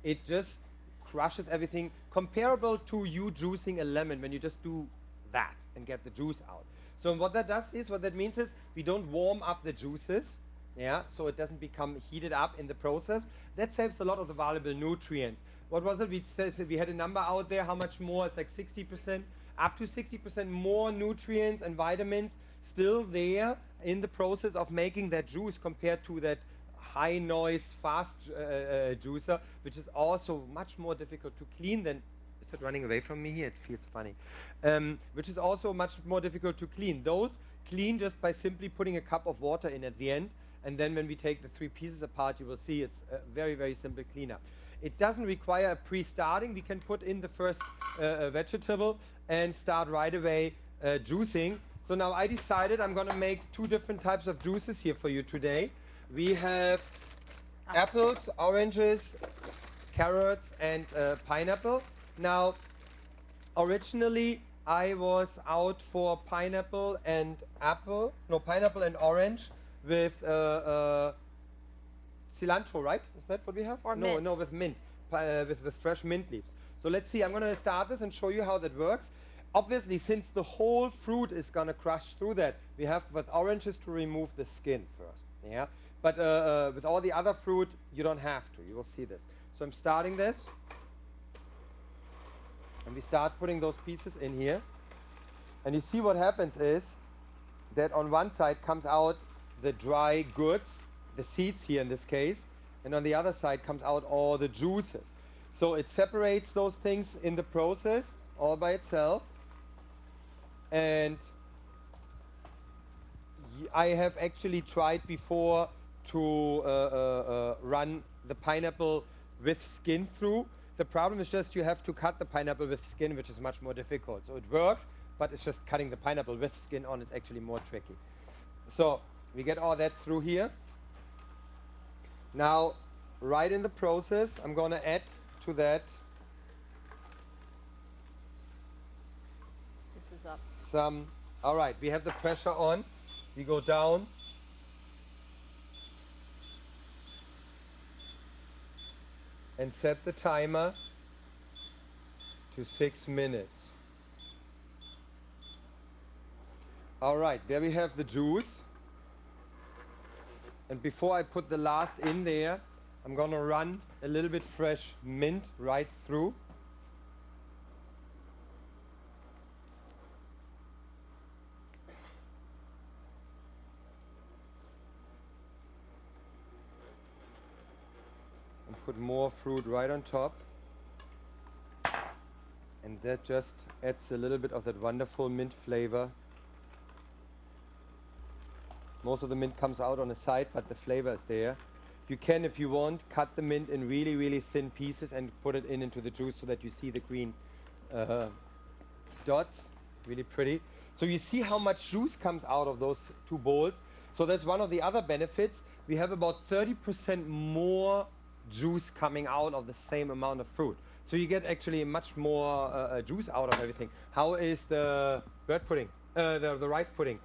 It just crushes everything, comparable to you juicing a lemon when you just do that and get the juice out. So what that means is we don't warm up the juices, yeah, so it doesn't become heated up in the process. That saves a lot of the valuable nutrients. what was it? We said we had a number out there. How much more? It's like 60%, up to 60% more nutrients and vitamins still there in the process of making that juice compared to that high noise fast juicer, which is also much more difficult to clean than. Is it running away from me here? It feels funny. Which is also much more difficult to clean. Those clean just by simply putting a cup of water in at the end, and then when we take the 3 pieces apart, you will see it's a very, very simple cleanup. It doesn't require a pre-starting. We can put in the first vegetable and start right away juicing. So now I decided I'm going to make 2 different types of juices here for you today. We have apples, oranges, carrots, and pineapple. Now, originally I was out for pineapple and orange with cilantro, right? Is that what we have? Or no, mint. no, with mint, with fresh mint leaves. So let's see. I'm going to start this and show you how that works. Obviously, since the whole fruit is going to crush through that, we have with oranges to remove the skin first. Yeah. But with all the other fruit, you don't have to. You will see this. So I'm starting this. And we start putting those pieces in here. And you see what happens is that on one side comes out the dry goods, the seeds here in this case, and on the other side comes out all the juices. So it separates those things in the process all by itself. And I have actually tried before to run the pineapple with skin through. The problem is just you have to cut the pineapple with skin, which is much more difficult. So it works, but it's just cutting the pineapple with skin on is actually more tricky. So we get all that through here. Now, right in the process, I'm going to add to that This is up. some. All right, we have the pressure on. We go down. And set the timer to 6 minutes. All right, there we have the juice. And before I put the last in there, I'm going to run a little bit fresh mint right through. Put more fruit right on top, and that just adds a little bit of that wonderful mint flavor. Most of the mint comes out on the side, but the flavor is there. You can, if you want, cut the mint in really, really thin pieces and put it into the juice so that you see the green dots. Really pretty. So you see how much juice comes out of those 2 bowls. So that's one of the other benefits. We have about 30% more juice coming out of the same amount of fruit. So you get actually much more juice out of everything. How is the bread pudding? The rice pudding?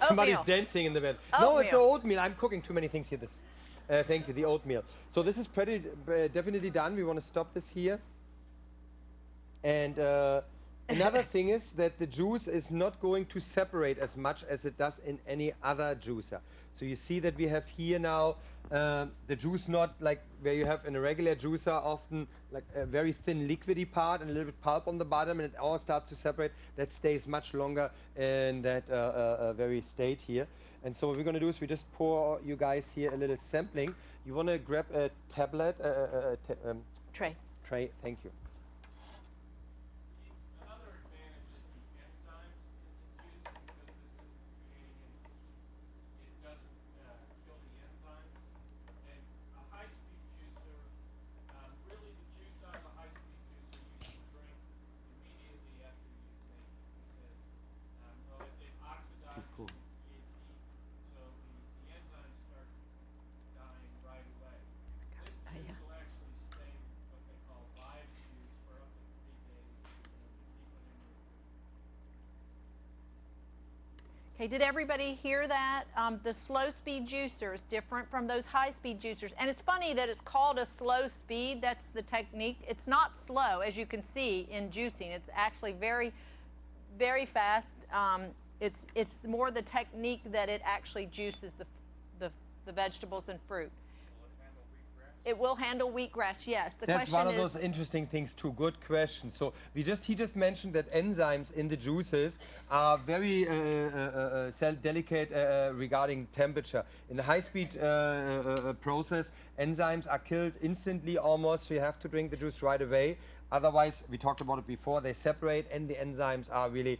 Somebody's dancing in the bed. Oatmeal. No, it's oatmeal. I'm cooking too many things here. Thank you, the oatmeal. So this is pretty definitely done. We want to stop this here. And another thing is that the juice is not going to separate as much as it does in any other juicer. So you see that we have here now the juice not like where you have in a regular juicer often like a very thin liquidy part and a little bit pulp on the bottom, and it all starts to separate. That stays much longer in that very state here. And so what we're going to do is we just pour you guys here a little sampling. You want to grab a tablet, Tray. tray, thank you. Okay, did everybody hear that? The slow speed juicer is different from those high speed juicers. And it's funny that it's called a slow speed. That's the technique. It's not slow, as you can see in juicing. It's actually very, very fast. It's more the technique that it actually juices the vegetables and fruit. It will handle wheatgrass, yes. The That's question one of is, those interesting things too. Good question. So he just mentioned that enzymes in the juices are very delicate regarding temperature. In the high-speed process, enzymes are killed instantly almost, so you have to drink the juice right away. Otherwise, we talked about it before, they separate and the enzymes are really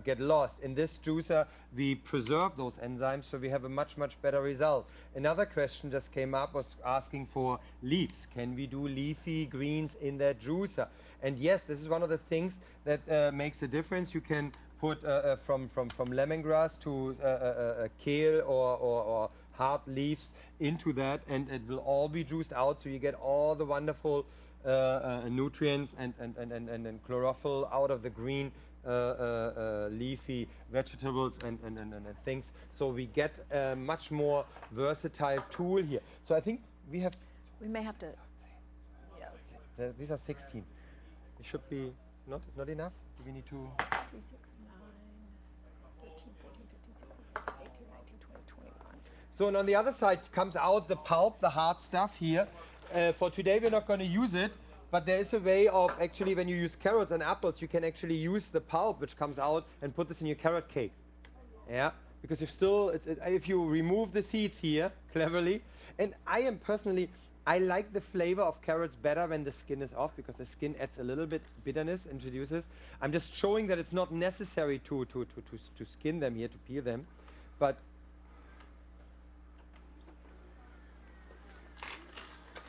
get lost. In this juicer, we preserve those enzymes, so we have a much better result. Another question just came up, was asking for leaves. Can we do leafy greens in that juicer? And yes, this is one of the things that makes a difference. You can put from lemongrass to kale or hard leaves into that, and it will all be juiced out, so you get all the wonderful nutrients and chlorophyll out of the green leafy vegetables and things. So we get a much more versatile tool here. So I think we may have to. Yeah. These are 16. It should be not enough. Do we need to? 3, 6, 9, 13, 14, 15, 16, 18, 19, 20, 21. So and on the other side comes out the pulp, the hard stuff here. For today we're not going to use it, but there is a way of actually, when you use carrots and apples, you can actually use the pulp which comes out and put this in your carrot cake. Yeah, because if you remove the seeds here cleverly, and I am personally, I like the flavor of carrots better when the skin is off, because the skin adds a little bit bitterness, introduces. I'm just showing that it's not necessary to skin them here, to peel them, but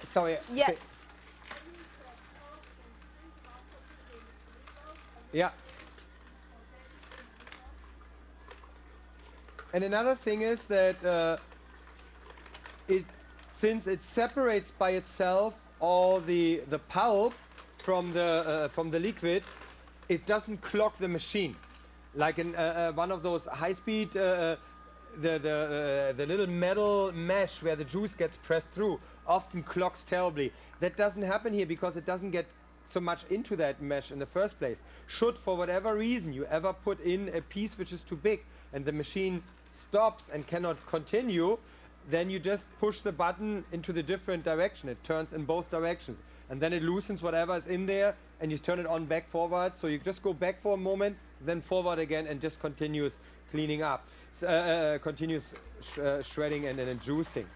sorry. Yes. Yeah. And another thing is that since it separates by itself all the pulp from the liquid, it doesn't clog the machine. Like in one of those high-speed, the little metal mesh where the juice gets pressed through often clogs terribly. That doesn't happen here because it doesn't get so much into that mesh in the first place. Should, for whatever reason, you ever put in a piece which is too big and the machine stops and cannot continue, then you just push the button into the different direction. It turns in both directions. And then it loosens whatever is in there and you turn it on back forward. So you just go back for a moment, then forward again, and just continues cleaning up. Continues shredding and juicing.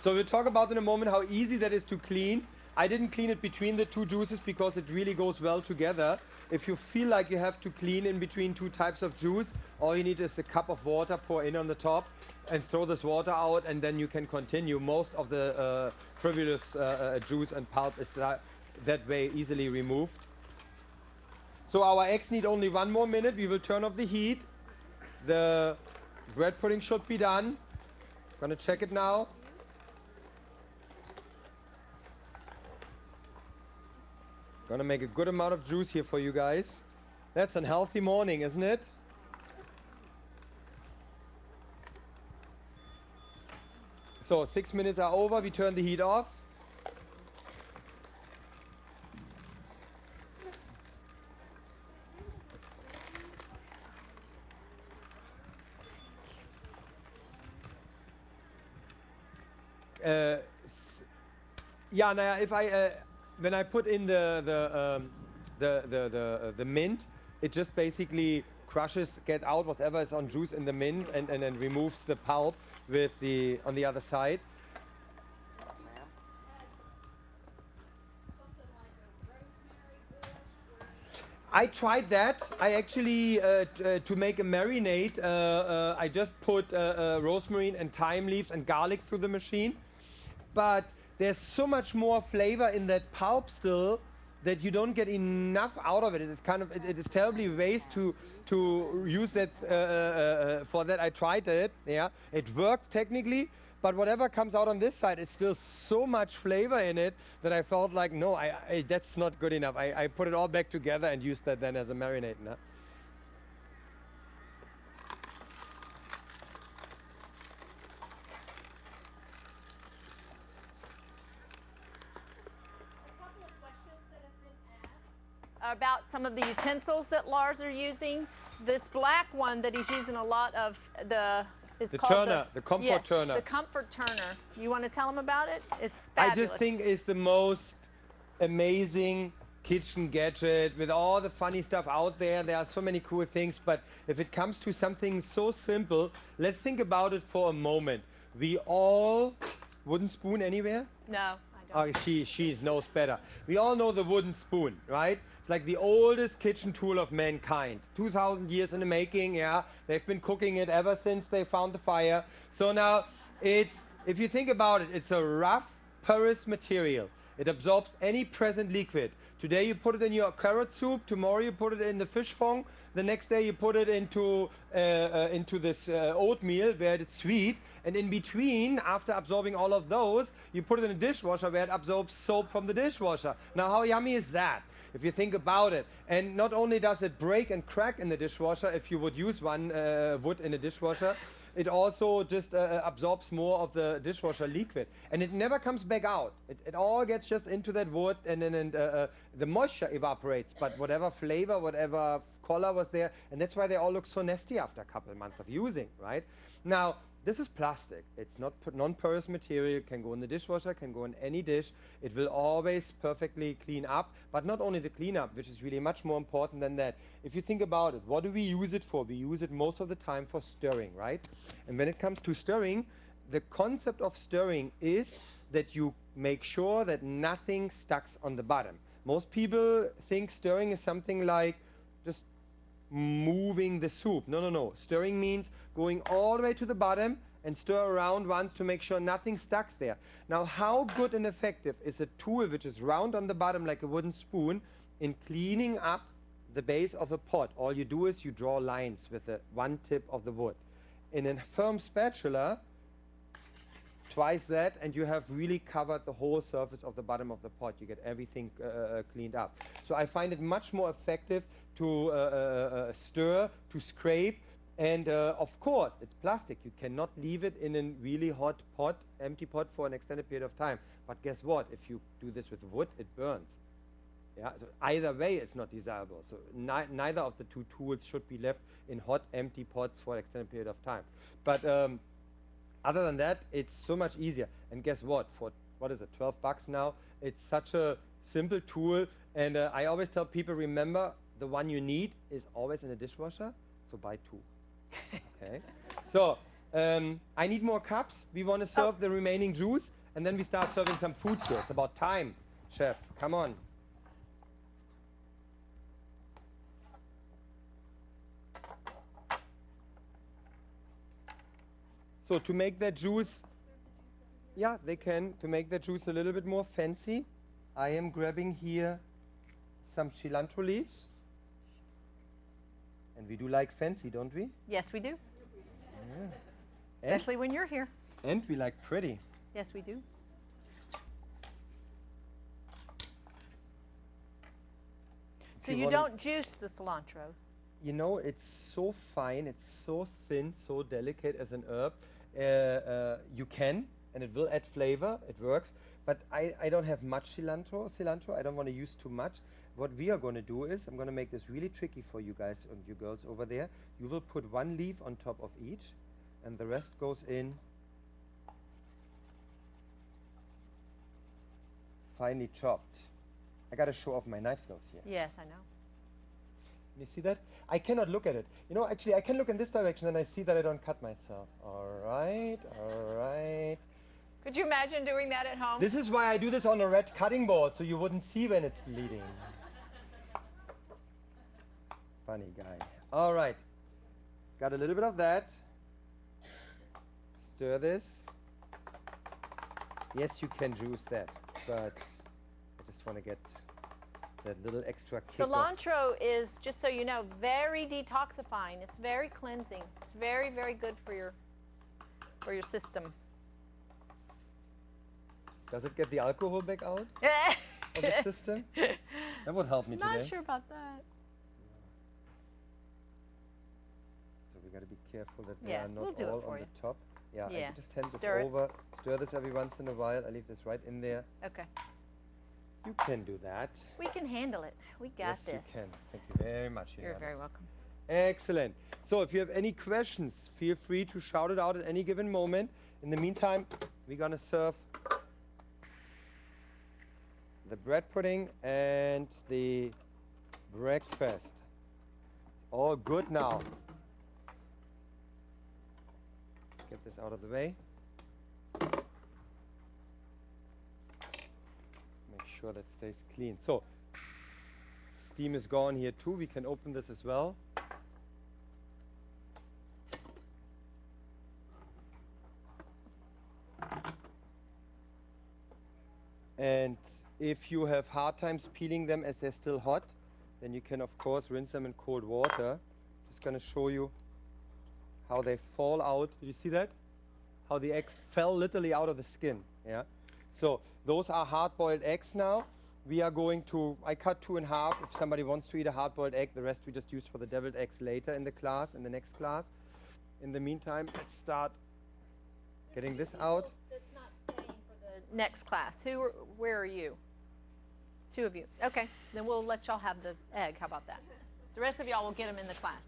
So we'll talk about in a moment how easy that is to clean. I didn't clean it between the two juices because it really goes well together. If you feel like you have to clean in between two types of juice, all you need is a cup of water, pour in on the top, and throw this water out, and then you can continue. Most of the frivolous juice and pulp is that way easily removed. So our eggs need only 1 more minute. We will turn off the heat. The bread pudding should be done. Gonna check it now. Gonna make a good amount of juice here for you guys. That's a healthy morning, isn't it? So 6 minutes are over, we turn the heat off. If I when I put in the mint, it just basically crushes, get out whatever is on juice in the mint, and then removes the pulp with on the other side. I tried that. I actually, to make a marinade, I just put rosemary and thyme leaves and garlic through the machine. But there's so much more flavor in that pulp still that you don't get enough out of it. It's kind of, it is terribly waste to use that for that. I tried it, yeah. It works technically, but whatever comes out on this side, it's still so much flavor in it that I felt like, no, that's not good enough. I put it all back together and used that then as a marinade. No? About some of the utensils that Lars are using. This black one that he's using a lot of the is The called turner, the comfort yes, turner. the comfort turner. You want to tell them about it? It's I fabulous. just think it's the most amazing kitchen gadget with all the funny stuff out there. There are so many cool things, but if it comes to something so simple, let's think about it for a moment. We all, wooden spoon anywhere? No, I don't. Oh, she knows better. We all know the wooden spoon, right? It's like the oldest kitchen tool of mankind. 2,000 years in the making, yeah. They've been cooking it ever since they found the fire. So now it's, if you think about it, it's a rough, porous material. It absorbs any present liquid. Today you put it in your carrot soup, tomorrow you put it in the fish fond, the next day you put it into this oatmeal where it's sweet, and in between, after absorbing all of those, you put it in a dishwasher where it absorbs soap from the dishwasher. Now how yummy is that? If you think about it. And not only does it break and crack in the dishwasher, if you would use one wood in a dishwasher, it also just absorbs more of the dishwasher liquid. And it never comes back out. It all gets just into that wood, and then the moisture evaporates. But whatever flavor, whatever color was there, and that's why they all look so nasty after a couple of months of using, right? Now, this is plastic. It's not non-porous material. It can go in the dishwasher, can go in any dish. It will always perfectly clean up. But not only the cleanup, which is really much more important than that. If you think about it, what do we use it for? We use it most of the time for stirring, right? And when it comes to stirring, the concept of stirring is that you make sure that nothing stucks on the bottom. Most people think stirring is something like just moving the soup. No, no, no. Stirring means going all the way to the bottom and stir around once to make sure nothing stucks there. Now, how good and effective is a tool which is round on the bottom like a wooden spoon in cleaning up the base of a pot? All you do is you draw lines with the one tip of the wood. In a firm spatula, twice that, and you have really covered the whole surface of the bottom of the pot. You get everything cleaned up. So I find it much more effective to stir, to scrape, and of course, it's plastic. You cannot leave it in a really hot pot, empty pot, for an extended period of time. But guess what? If you do this with wood, it burns. Yeah, so either way, it's not desirable. So neither of the two tools should be left in hot, empty pots for an extended period of time. But other than that, it's so much easier. And guess what? For, what is it, 12 bucks now? It's such a simple tool. And I always tell people, remember, the one you need is always in a dishwasher, so buy two. Okay. So I need more cups. We want to serve the remaining juice, and then we start serving some food here. It's about time, chef. Come on. So to make that juice, yeah, they can. To make that juice a little bit more fancy, I am grabbing here some cilantro leaves. And we do like fancy, don't we? Yes, we do. Yeah. Especially when you're here. And we like pretty. Yes, we do. So you don't juice the cilantro? You know, it's so fine, it's so thin, so delicate as an herb. You can, and it will add flavor, it works. But I don't have much cilantro. I don't want to use too much. What we are going to do is, I'm going to make this really tricky for you guys and you girls over there. You will put one leaf on top of each, and the rest goes in finely chopped. I got to show off my knife skills here. Yes, I know. You see that? I cannot look at it. You know, actually, I can look in this direction and I see that I don't cut myself. All right, all right. Could you imagine doing that at home? This is why I do this on a red cutting board, so you wouldn't see when it's bleeding. Funny guy. All right. Got a little bit of that. Stir this. Yes, you can juice that, but I just want to get that little extra kick. Cilantro is, just so you know, very detoxifying. It's very cleansing. It's very, very good for your system. Does it get the alcohol back out of the system? That would help me today. Not sure about that. So we got to be careful that they Yeah, are not we'll do all it for on you. the top. Yeah, I can just hand Stir this it. over. Stir this every once in a while. I leave this right in there. Okay. You can do that. We can handle it. We got Yes, this. you can. Thank you very much. You're very welcome. Excellent. So if you have any questions, feel free to shout it out at any given moment. In the meantime, we're going to serve the bread pudding and the breakfast. All good now. Let's get this out of the way. Make sure that stays clean. So, steam is gone here too. We can open this as well. And if you have hard times peeling them as they're still hot, then you can of course rinse them in cold water. Just going to show you how they fall out. Did you see that? How the egg fell literally out of the skin. Yeah. So those are hard-boiled eggs now. We are going to, I cut 2 in half. If somebody wants to eat a hard-boiled egg, the rest we just use for the deviled eggs later in the class, in the next class. In the meantime, let's start getting this out. That's not staying for the next class. Where are you? 2 of you. Okay, then we'll let y'all have the egg. How about that? The rest of y'all will get them in the class.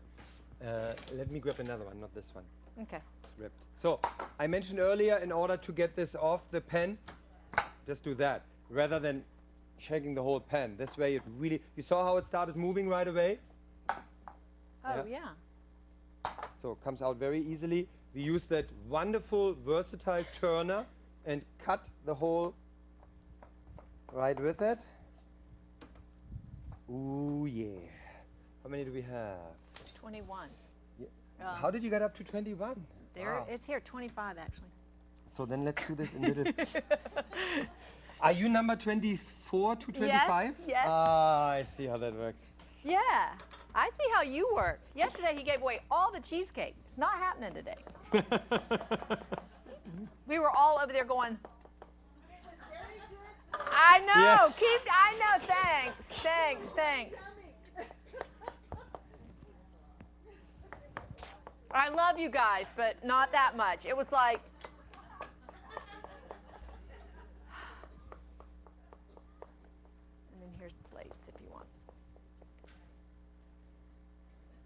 Let me grab another one, not this one. Okay. It's ripped. So I mentioned earlier, in order to get this off the pan, just do that rather than shaking the whole pan. This way it really, you saw how it started moving right away? Oh, yeah. So it comes out very easily. We use that wonderful versatile churner and cut the hole right with it. Ooh, yeah. How many do we have? 21. Yeah. How did you get up to 21? There, wow. It's here, 25 actually. So then let's do this in little. Are you number 24 to 25? Yes, yes. Ah, I see how that works. Yeah, I see how you work. Yesterday he gave away all the cheesecake. It's not happening today. We were all over there going, I know, yeah. I know, thanks. I love you guys, but not that much. It was like, and then here's the plates if you want.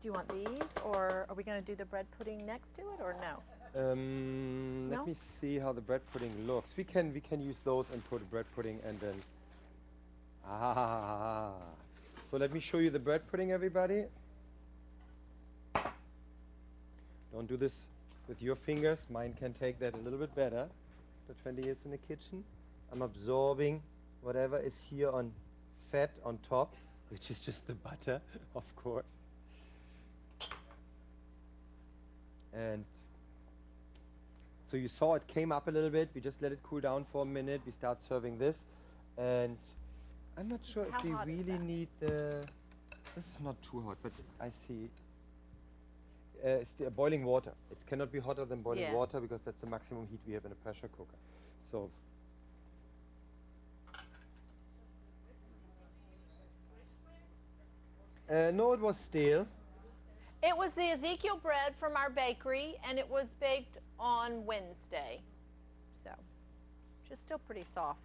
Do you want these, or are we going to do the bread pudding next to it, or no? Let me see how the bread pudding looks. We can use those and put bread pudding and then. So let me show you the bread pudding, everybody. Don't do this with your fingers. Mine can take that a little bit better. After 20 years in the kitchen, I'm absorbing whatever is here on fat on top, which is just the butter, of course. And so you saw it came up a little bit. We just let it cool down for a minute. We start serving this. And I'm not sure if we really need the... This is not too hot, but I see... it's boiling water. It cannot be hotter than boiling water because that's the maximum heat we have in a pressure cooker. So... no, it was stale. It was the Ezekiel bread from our bakery, and it was baked on Wednesday. So, just still pretty soft.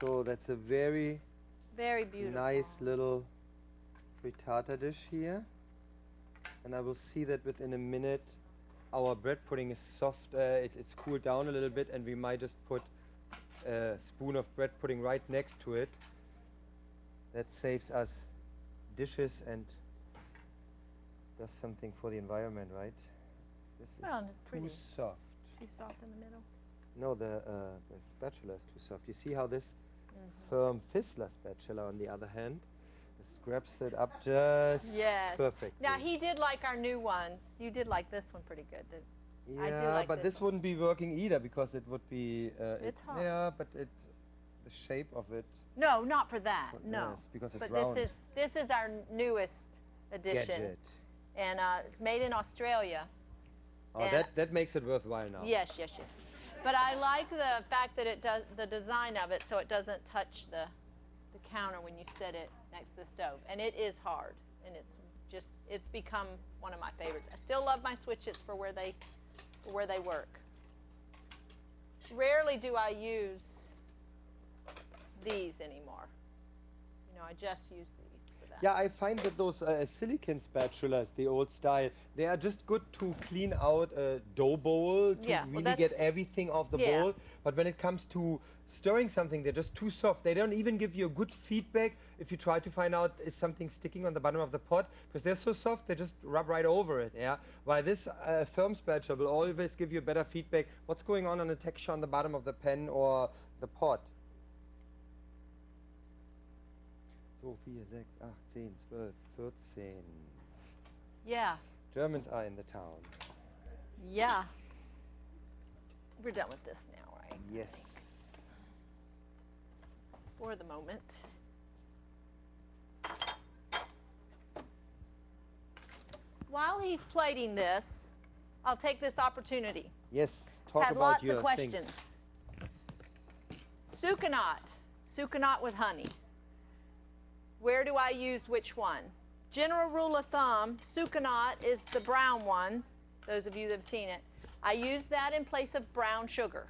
So that's a very beautiful, nice little frittata dish here. And I will see that within a minute. Our bread pudding is soft. It's cooled down a little bit, and we might just put a spoon of bread pudding right next to it. That saves us dishes and does something for the environment, right? This is too soft. Too soft in the middle? No, the spatula is too soft. You see how this firm Fissler spatula, on the other hand, scraps it up just perfect. Now, he did like our new ones. You did like this one pretty good. Yeah, I do like but this wouldn't be working either because it would be... it's hot. Yeah, but the shape of it... No, not for that, no. Yes, because it's but round. This is our newest edition. Gadget. And it's made in Australia. Oh, that makes it worthwhile now. Yes. But I like the fact that it does the design of it so it doesn't touch the counter when you set it next to the stove. And it is hard, and it's become one of my favorites. I still love my switches for where they work. Rarely do I use these anymore. You know, I just use these. that. Yeah, I find that those silicone spatulas, the old style, they are just good to clean out a dough bowl, to really get everything off the bowl. But when it comes to stirring something, they're just too soft. They don't even give you a good feedback if you try to find out is something sticking on the bottom of the pot, because they're so soft, they just rub right over it, yeah? While this firm spatula will always give you better feedback. What's going on the texture on the bottom of the pan or the pot? So, 4, 6, 8, 10, 12, 14. Yeah. Germans are in the town. Yeah. We're done with this now, right? Yes. For the moment. While he's plating this, I'll take this opportunity. Yes, talk Had about lots your of questions. Sucanat with honey. Where do I use which one? General rule of thumb, Sucanat is the brown one, those of you that have seen it. I use that in place of brown sugar,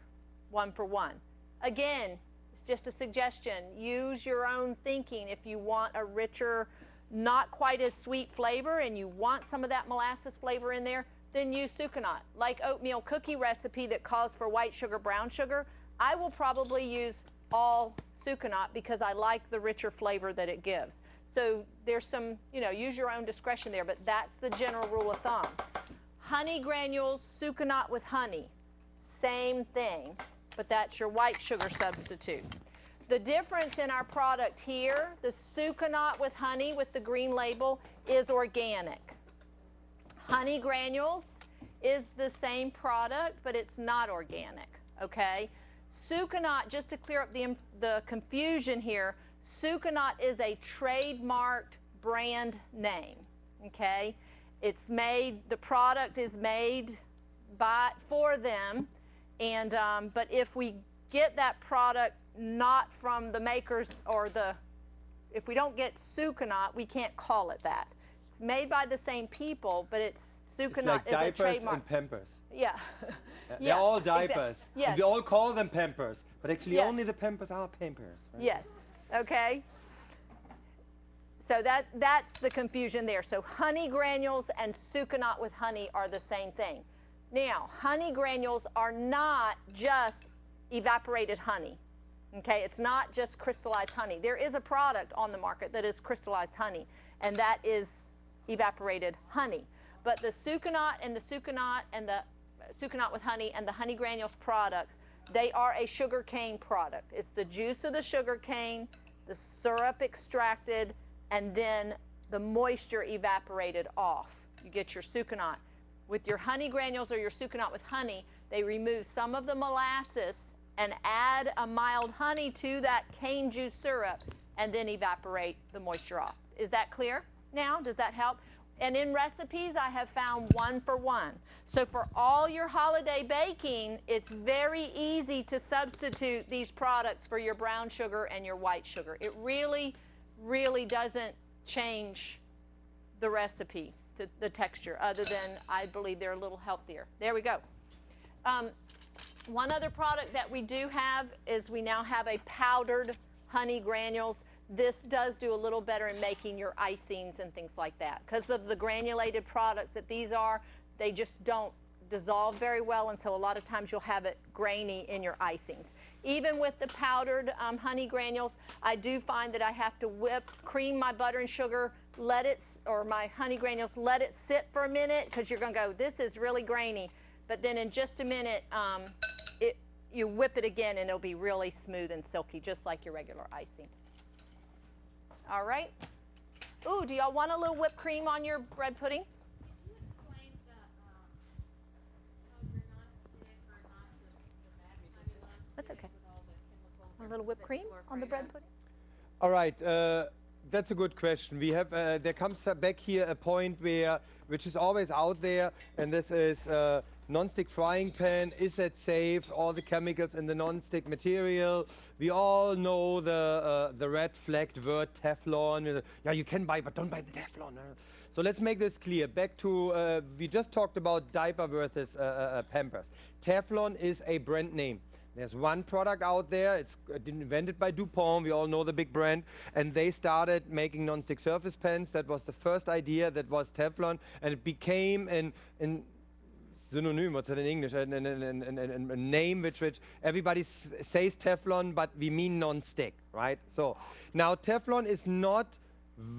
1 for 1. Again, it's just a suggestion. Use your own thinking. If you want a richer, not quite as sweet flavor and you want some of that molasses flavor in there, then use Sucanat. Like oatmeal cookie recipe that calls for white sugar, brown sugar, I will probably use all Sucanat because I like the richer flavor that it gives. So there's some, use your own discretion there, but that's the general rule of thumb. Honey granules, Sucanat with honey, same thing, but that's your white sugar substitute. The difference in our product here, the Sucanat with honey with the green label, is organic. Honey granules is the same product, but it's not organic, okay? Sucanat, just to clear up the confusion here, Sucanat is a trademarked brand name, okay? It's made, the product is made for them, and but if we get that product not from the makers or if we don't get Sucanat, we can't call it that. It's made by the same people, but it's Sucanat is a trademark. Diapers and Pampers. Yeah. They're all diapers. Yes. And we all call them Pampers, but actually only the Pampers are Pampers. Right? Yes. Okay. So that's the confusion there. So honey granules and Sucanat with honey are the same thing. Now, honey granules are not just evaporated honey. Okay, it's not just crystallized honey. There is a product on the market that is crystallized honey, and that is evaporated honey. But the Sucanat and the Sucanat with honey and the honey granules products, they are a sugar cane product. It's the juice of the sugar cane, the syrup extracted, and then the moisture evaporated off. You get your Sucanat. With your honey granules or your Sucanat with honey, they remove some of the molasses and add a mild honey to that cane juice syrup and then evaporate the moisture off. Is that clear now? Does that help? And in recipes, I have found 1 for 1. So for all your holiday baking, it's very easy to substitute these products for your brown sugar and your white sugar. It really, really doesn't change the recipe, the texture, other than I believe they're a little healthier. There we go. One other product that we do have is we now have a powdered honey granules. This does do a little better in making your icings and things like that. Because of the granulated products that these are, they just don't dissolve very well, and so a lot of times you'll have it grainy in your icings. Even with the powdered honey granules, I do find that I have to cream my butter and sugar, or my honey granules, let it sit for a minute, because you're going to go, this is really grainy. But then in just a minute, you whip it again, and it'll be really smooth and silky, just like your regular icing. All right. Ooh, do y'all want a little whipped cream on your bread pudding? Can you explain your non-stick or not the bad kind of non-stick? That's okay. With all the chemicals A little whipped cream on the bread pudding? All right. That's a good question. We have there comes back here a point which is always out there, and this is non-stick frying pan. Is that safe? All the chemicals in the non-stick material. We all know the red flagged word Teflon. Yeah, you can buy, but don't buy the Teflon. So let's make this clear. Back to we just talked about diaper versus Pampers. Teflon is a brand name. There's one product out there, it's invented by DuPont, we all know the big brand, and they started making non-stick surface pans. That was the first idea, that was Teflon, and it became an synonym, what's that in English, a name which everybody says Teflon, but we mean non-stick, right? So now Teflon is not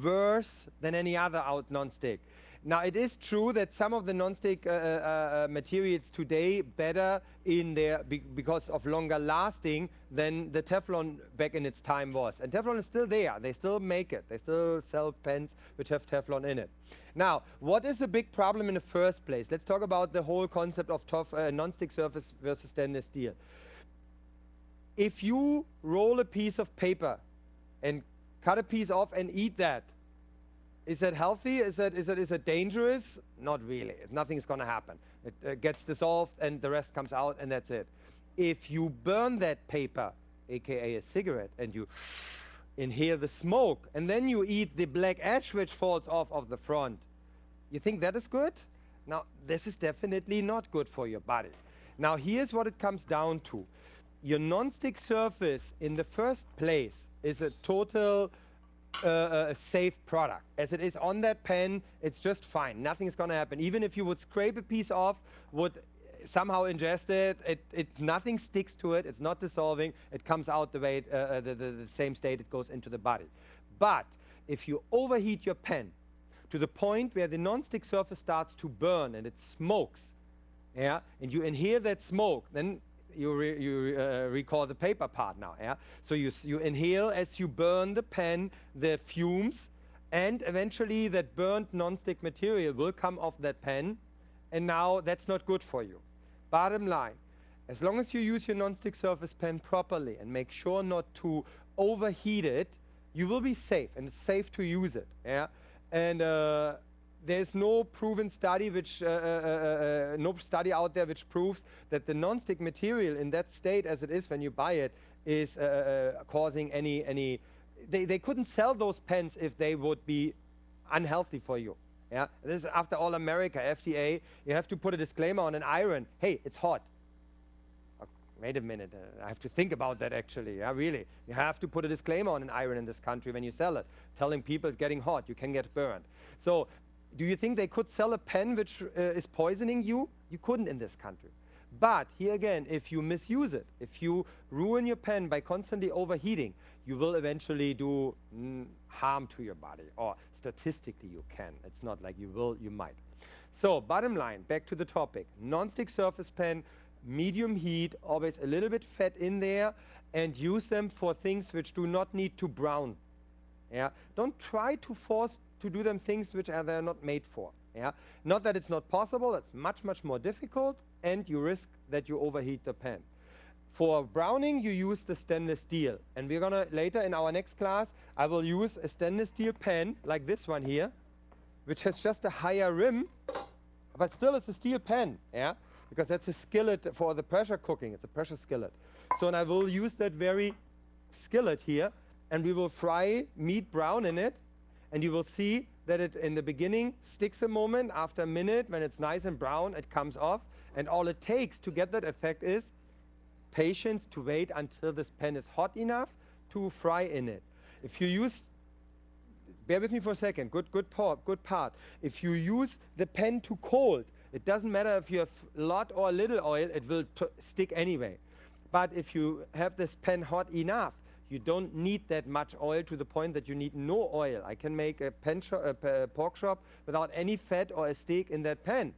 worse than any other non-stick. Now, it is true that some of the non-stick materials today better in there because of longer lasting than the Teflon back in its time was. And Teflon is still there. They still make it. They still sell pens which have Teflon in it. Now, what is the big problem in the first place? Let's talk about the whole concept of non-stick surface versus stainless steel. If you roll a piece of paper and cut a piece off and eat that, is that healthy? Is it dangerous? Not really. Nothing's going to happen. It gets dissolved and the rest comes out and that's it. If you burn that paper, aka a cigarette, and you inhale the smoke and then you eat the black ash which falls off of the front, you think that is good? Now, this is definitely not good for your body. Now, here's what it comes down to. Your non-stick surface in the first place is a total a safe product. As it is on that pen, it's just fine. Nothing's going to happen. Even if you would scrape a piece off, would somehow ingest it, nothing sticks to it. It's not dissolving. It comes out the way the same state it goes into the body. But if you overheat your pen to the point where the non-stick surface starts to burn and it smokes, yeah, and you inhale that smoke, then you recall the paper part now, yeah? So you inhale as you burn the pen, the fumes, and eventually that burnt non-stick material will come off that pen, and now that's not good for you. Bottom line, as long as you use your non-stick surface pen properly and make sure not to overheat it, you will be safe, and it's safe to use it, yeah? And there's no proven study no study out there which proves that the non-stick material in that state as it is when you buy it is causing any they couldn't sell those pens if they would be unhealthy for you. Yeah, this is after all America, FDA, you have to put a disclaimer on an iron. Hey, it's hot. Wait a minute, I have to think about that actually, yeah, really. You have to put a disclaimer on an iron in this country when you sell it, telling people it's getting hot, you can get burned. So, do you think they could sell a pen which is poisoning you? You couldn't in this country. But here again, if you misuse it, if you ruin your pen by constantly overheating, you will eventually do harm to your body, or statistically you can. It's not like you will, you might. So, bottom line, back to the topic. Non-stick surface pen, medium heat, always a little bit fat in there, and use them for things which do not need to brown. Yeah? Don't try to force to do them things which they're not made for. Yeah? Not that it's not possible, it's much, much more difficult, and you risk that you overheat the pen. For browning, you use the stainless steel. And we're gonna, later in our next class, I will use a stainless steel pen, like this one here, which has just a higher rim, but still it's a steel pen, yeah? Because that's a skillet for the pressure cooking, it's a pressure skillet. So, and I will use that very skillet here, and we will fry meat brown in it, and you will see that it in the beginning sticks a moment. After a minute, when it's nice and brown, it comes off, and all it takes to get that effect is patience to wait until this pen is hot enough to fry in it. If you use, bear with me for a second, good part. If you use the pen too cold, it doesn't matter if you have a lot or a little oil, it will stick anyway. But if you have this pen hot enough, you don't need that much oil to the point that you need no oil. I can make a pork chop without any fat or a steak in that pan.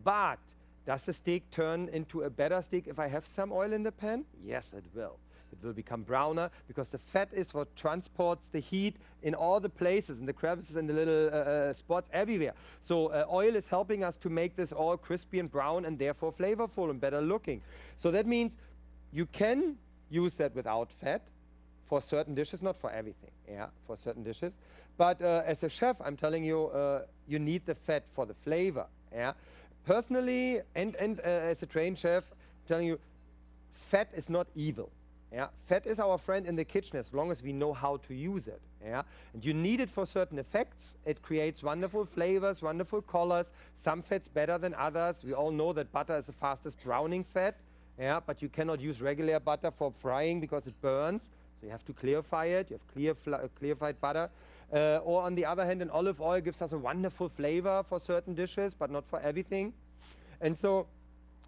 But does the steak turn into a better steak if I have some oil in the pan? Yes, it will. It will become browner because the fat is what transports the heat in all the places, in the crevices and the little spots everywhere. So oil is helping us to make this all crispy and brown and therefore flavorful and better looking. So that means you can use that without fat for certain dishes, not for everything, yeah, for certain dishes. But as a chef, I'm telling you, you need the fat for the flavor, yeah. Personally, and as a trained chef, I'm telling you, fat is not evil. Yeah? Fat is our friend in the kitchen as long as we know how to use it. Yeah? And you need it for certain effects. It creates wonderful flavors, wonderful colors. Some fats better than others. We all know that butter is the fastest browning fat. Yeah, but you cannot use regular butter for frying because it burns. So you have to clarify it. You have clarified butter. Or on the other hand, an olive oil gives us a wonderful flavor for certain dishes, but not for everything. And so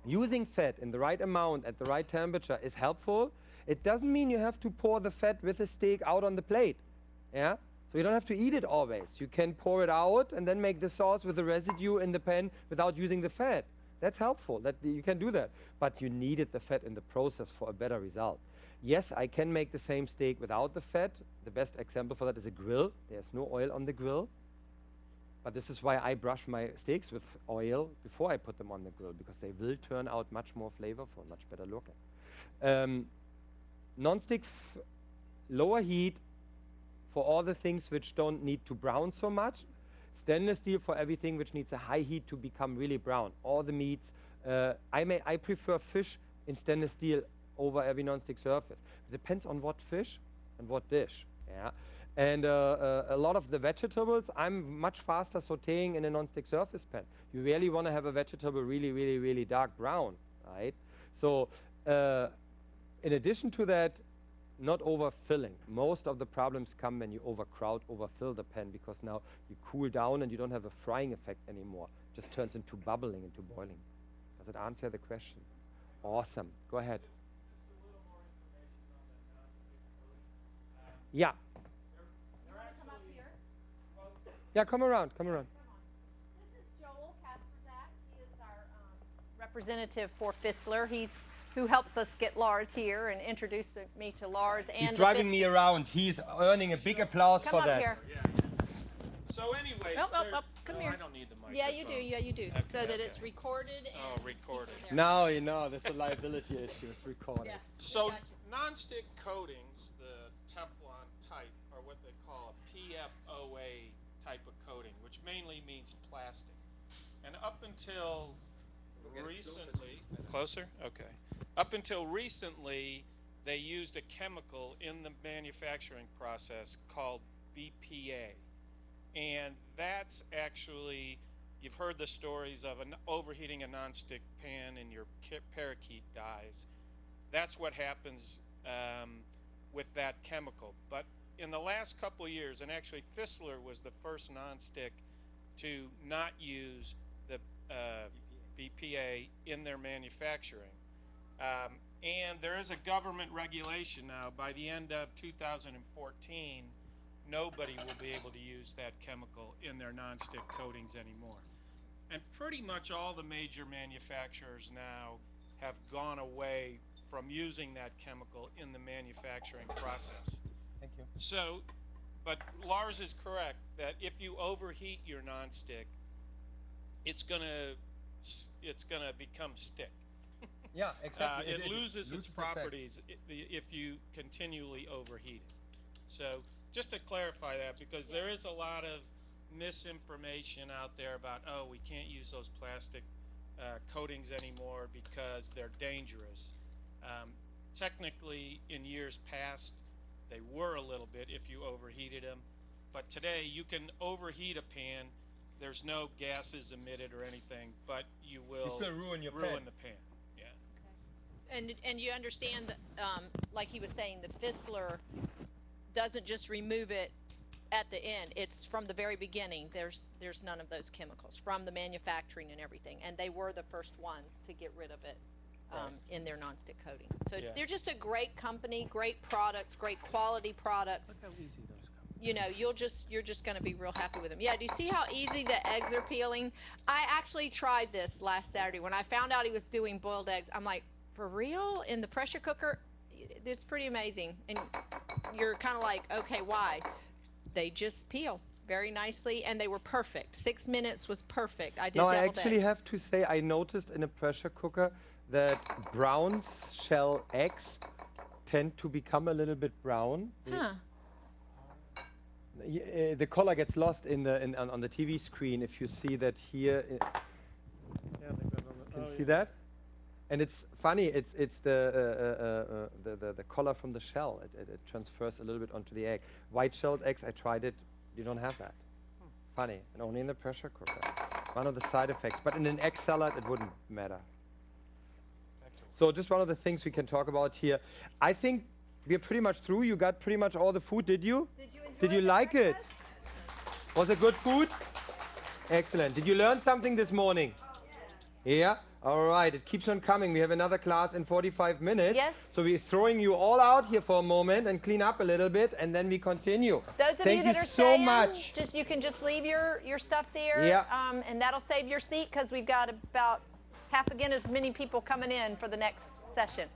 using fat in the right amount at the right temperature is helpful. It doesn't mean you have to pour the fat with the steak out on the plate. Yeah? So you don't have to eat it always. You can pour it out and then make the sauce with the residue in the pan without using the fat. That's helpful. You can do that. But you needed the fat in the process for a better result. Yes, I can make the same steak without the fat. The best example for that is a grill. There's no oil on the grill. But this is why I brush my steaks with oil before I put them on the grill, because they will turn out much more flavorful, much better looking. Non-stick, lower heat for all the things which don't need to brown so much. Stainless steel for everything which needs a high heat to become really brown. All the meats. I prefer fish in stainless steel over every non-stick surface. It depends on what fish and what dish. Yeah. And a lot of the vegetables, I'm much faster sauteing in a non-stick surface pan. You really want to have a vegetable really, really, really dark brown, right? So in addition to that, not overfilling. Most of the problems come when you overfill the pan, because now you cool down and you don't have a frying effect anymore. It just turns into bubbling, into boiling. Does it answer the question? Awesome. Go ahead. Yeah. Yeah, come around, come around. This is Joel Kasperzak. He is our representative for Fissler. He's who helps us get Lars here and introduce me to Lars. And he's driving me around. He's earning a big applause for that. Here. Yeah. So anyways, come here. I don't need the microphone. Yeah, you do. Yeah, you do. Okay, so that it's recorded. And recorded. Now you know there's a liability issue. It's recorded. Yeah. So non-stick coatings, the Teflon type, are what they call a PFOA type of coating, which mainly means plastic. And up until recently, closer? Okay. Up until recently, they used a chemical in the manufacturing process called BPA. And that's actually, you've heard the stories of overheating a nonstick pan and your parakeet dies. That's what happens with that chemical. But in the last couple of years, and actually Fissler was the first nonstick to not use the BPA in their manufacturing. And there is a government regulation now. By the end of 2014, nobody will be able to use that chemical in their nonstick coatings anymore. And pretty much all the major manufacturers now have gone away from using that chemical in the manufacturing process. Thank you. So, but Lars is correct that if you overheat your nonstick, it's gonna become stick. Yeah, exactly. It loses its properties if you continually overheat it. So just to clarify that, because there is a lot of misinformation out there about, oh, we can't use those plastic coatings anymore because they're dangerous. Technically, in years past, they were a little bit if you overheated them. But today, you can overheat a pan. There's no gases emitted or anything, but you will still ruin your ruin pan. the pan. Yeah. And you understand that, like he was saying, the Fissler doesn't just remove it at the end. It's from the very beginning. There's none of those chemicals from the manufacturing and everything. And they were the first ones to get rid of it in their nonstick coating. So they're just a great company, great products, great quality products. Look how easy those come. You know, you're just going to be real happy with them. Yeah, do you see how easy the eggs are peeling? I actually tried this last Saturday. When I found out he was doing boiled eggs, I'm like, for real? In the pressure cooker? It's pretty amazing. And you're kind of like, okay, why? They just peel very nicely, and they were perfect. 6 minutes was perfect. I did Now, I deviled actually eggs. have to say, I noticed in a pressure cooker that brown shell eggs tend to become a little bit brown. Huh. The color gets lost on the TV screen if you see that here. Can you see that? And it's funny. It's the color from the shell. It transfers a little bit onto the egg. White-shelled eggs, I tried it. You don't have that. Funny, and only in the pressure cooker. One of the side effects. But in an egg salad, it wouldn't matter. Back to So just one of the things we can talk about here. I think we're pretty much through. You got pretty much all the food, did you? Did you like it? Was it good food? Excellent. Did you learn something this morning? Yeah? All right. It keeps on coming. We have another class in 45 minutes. Yes. So we're throwing you all out here for a moment and clean up a little bit, and then we continue. Those of Thank you that you are so staying, much. you can just leave your stuff there. Yeah. And that'll save your seat because we've got about half again as many people coming in for the next session.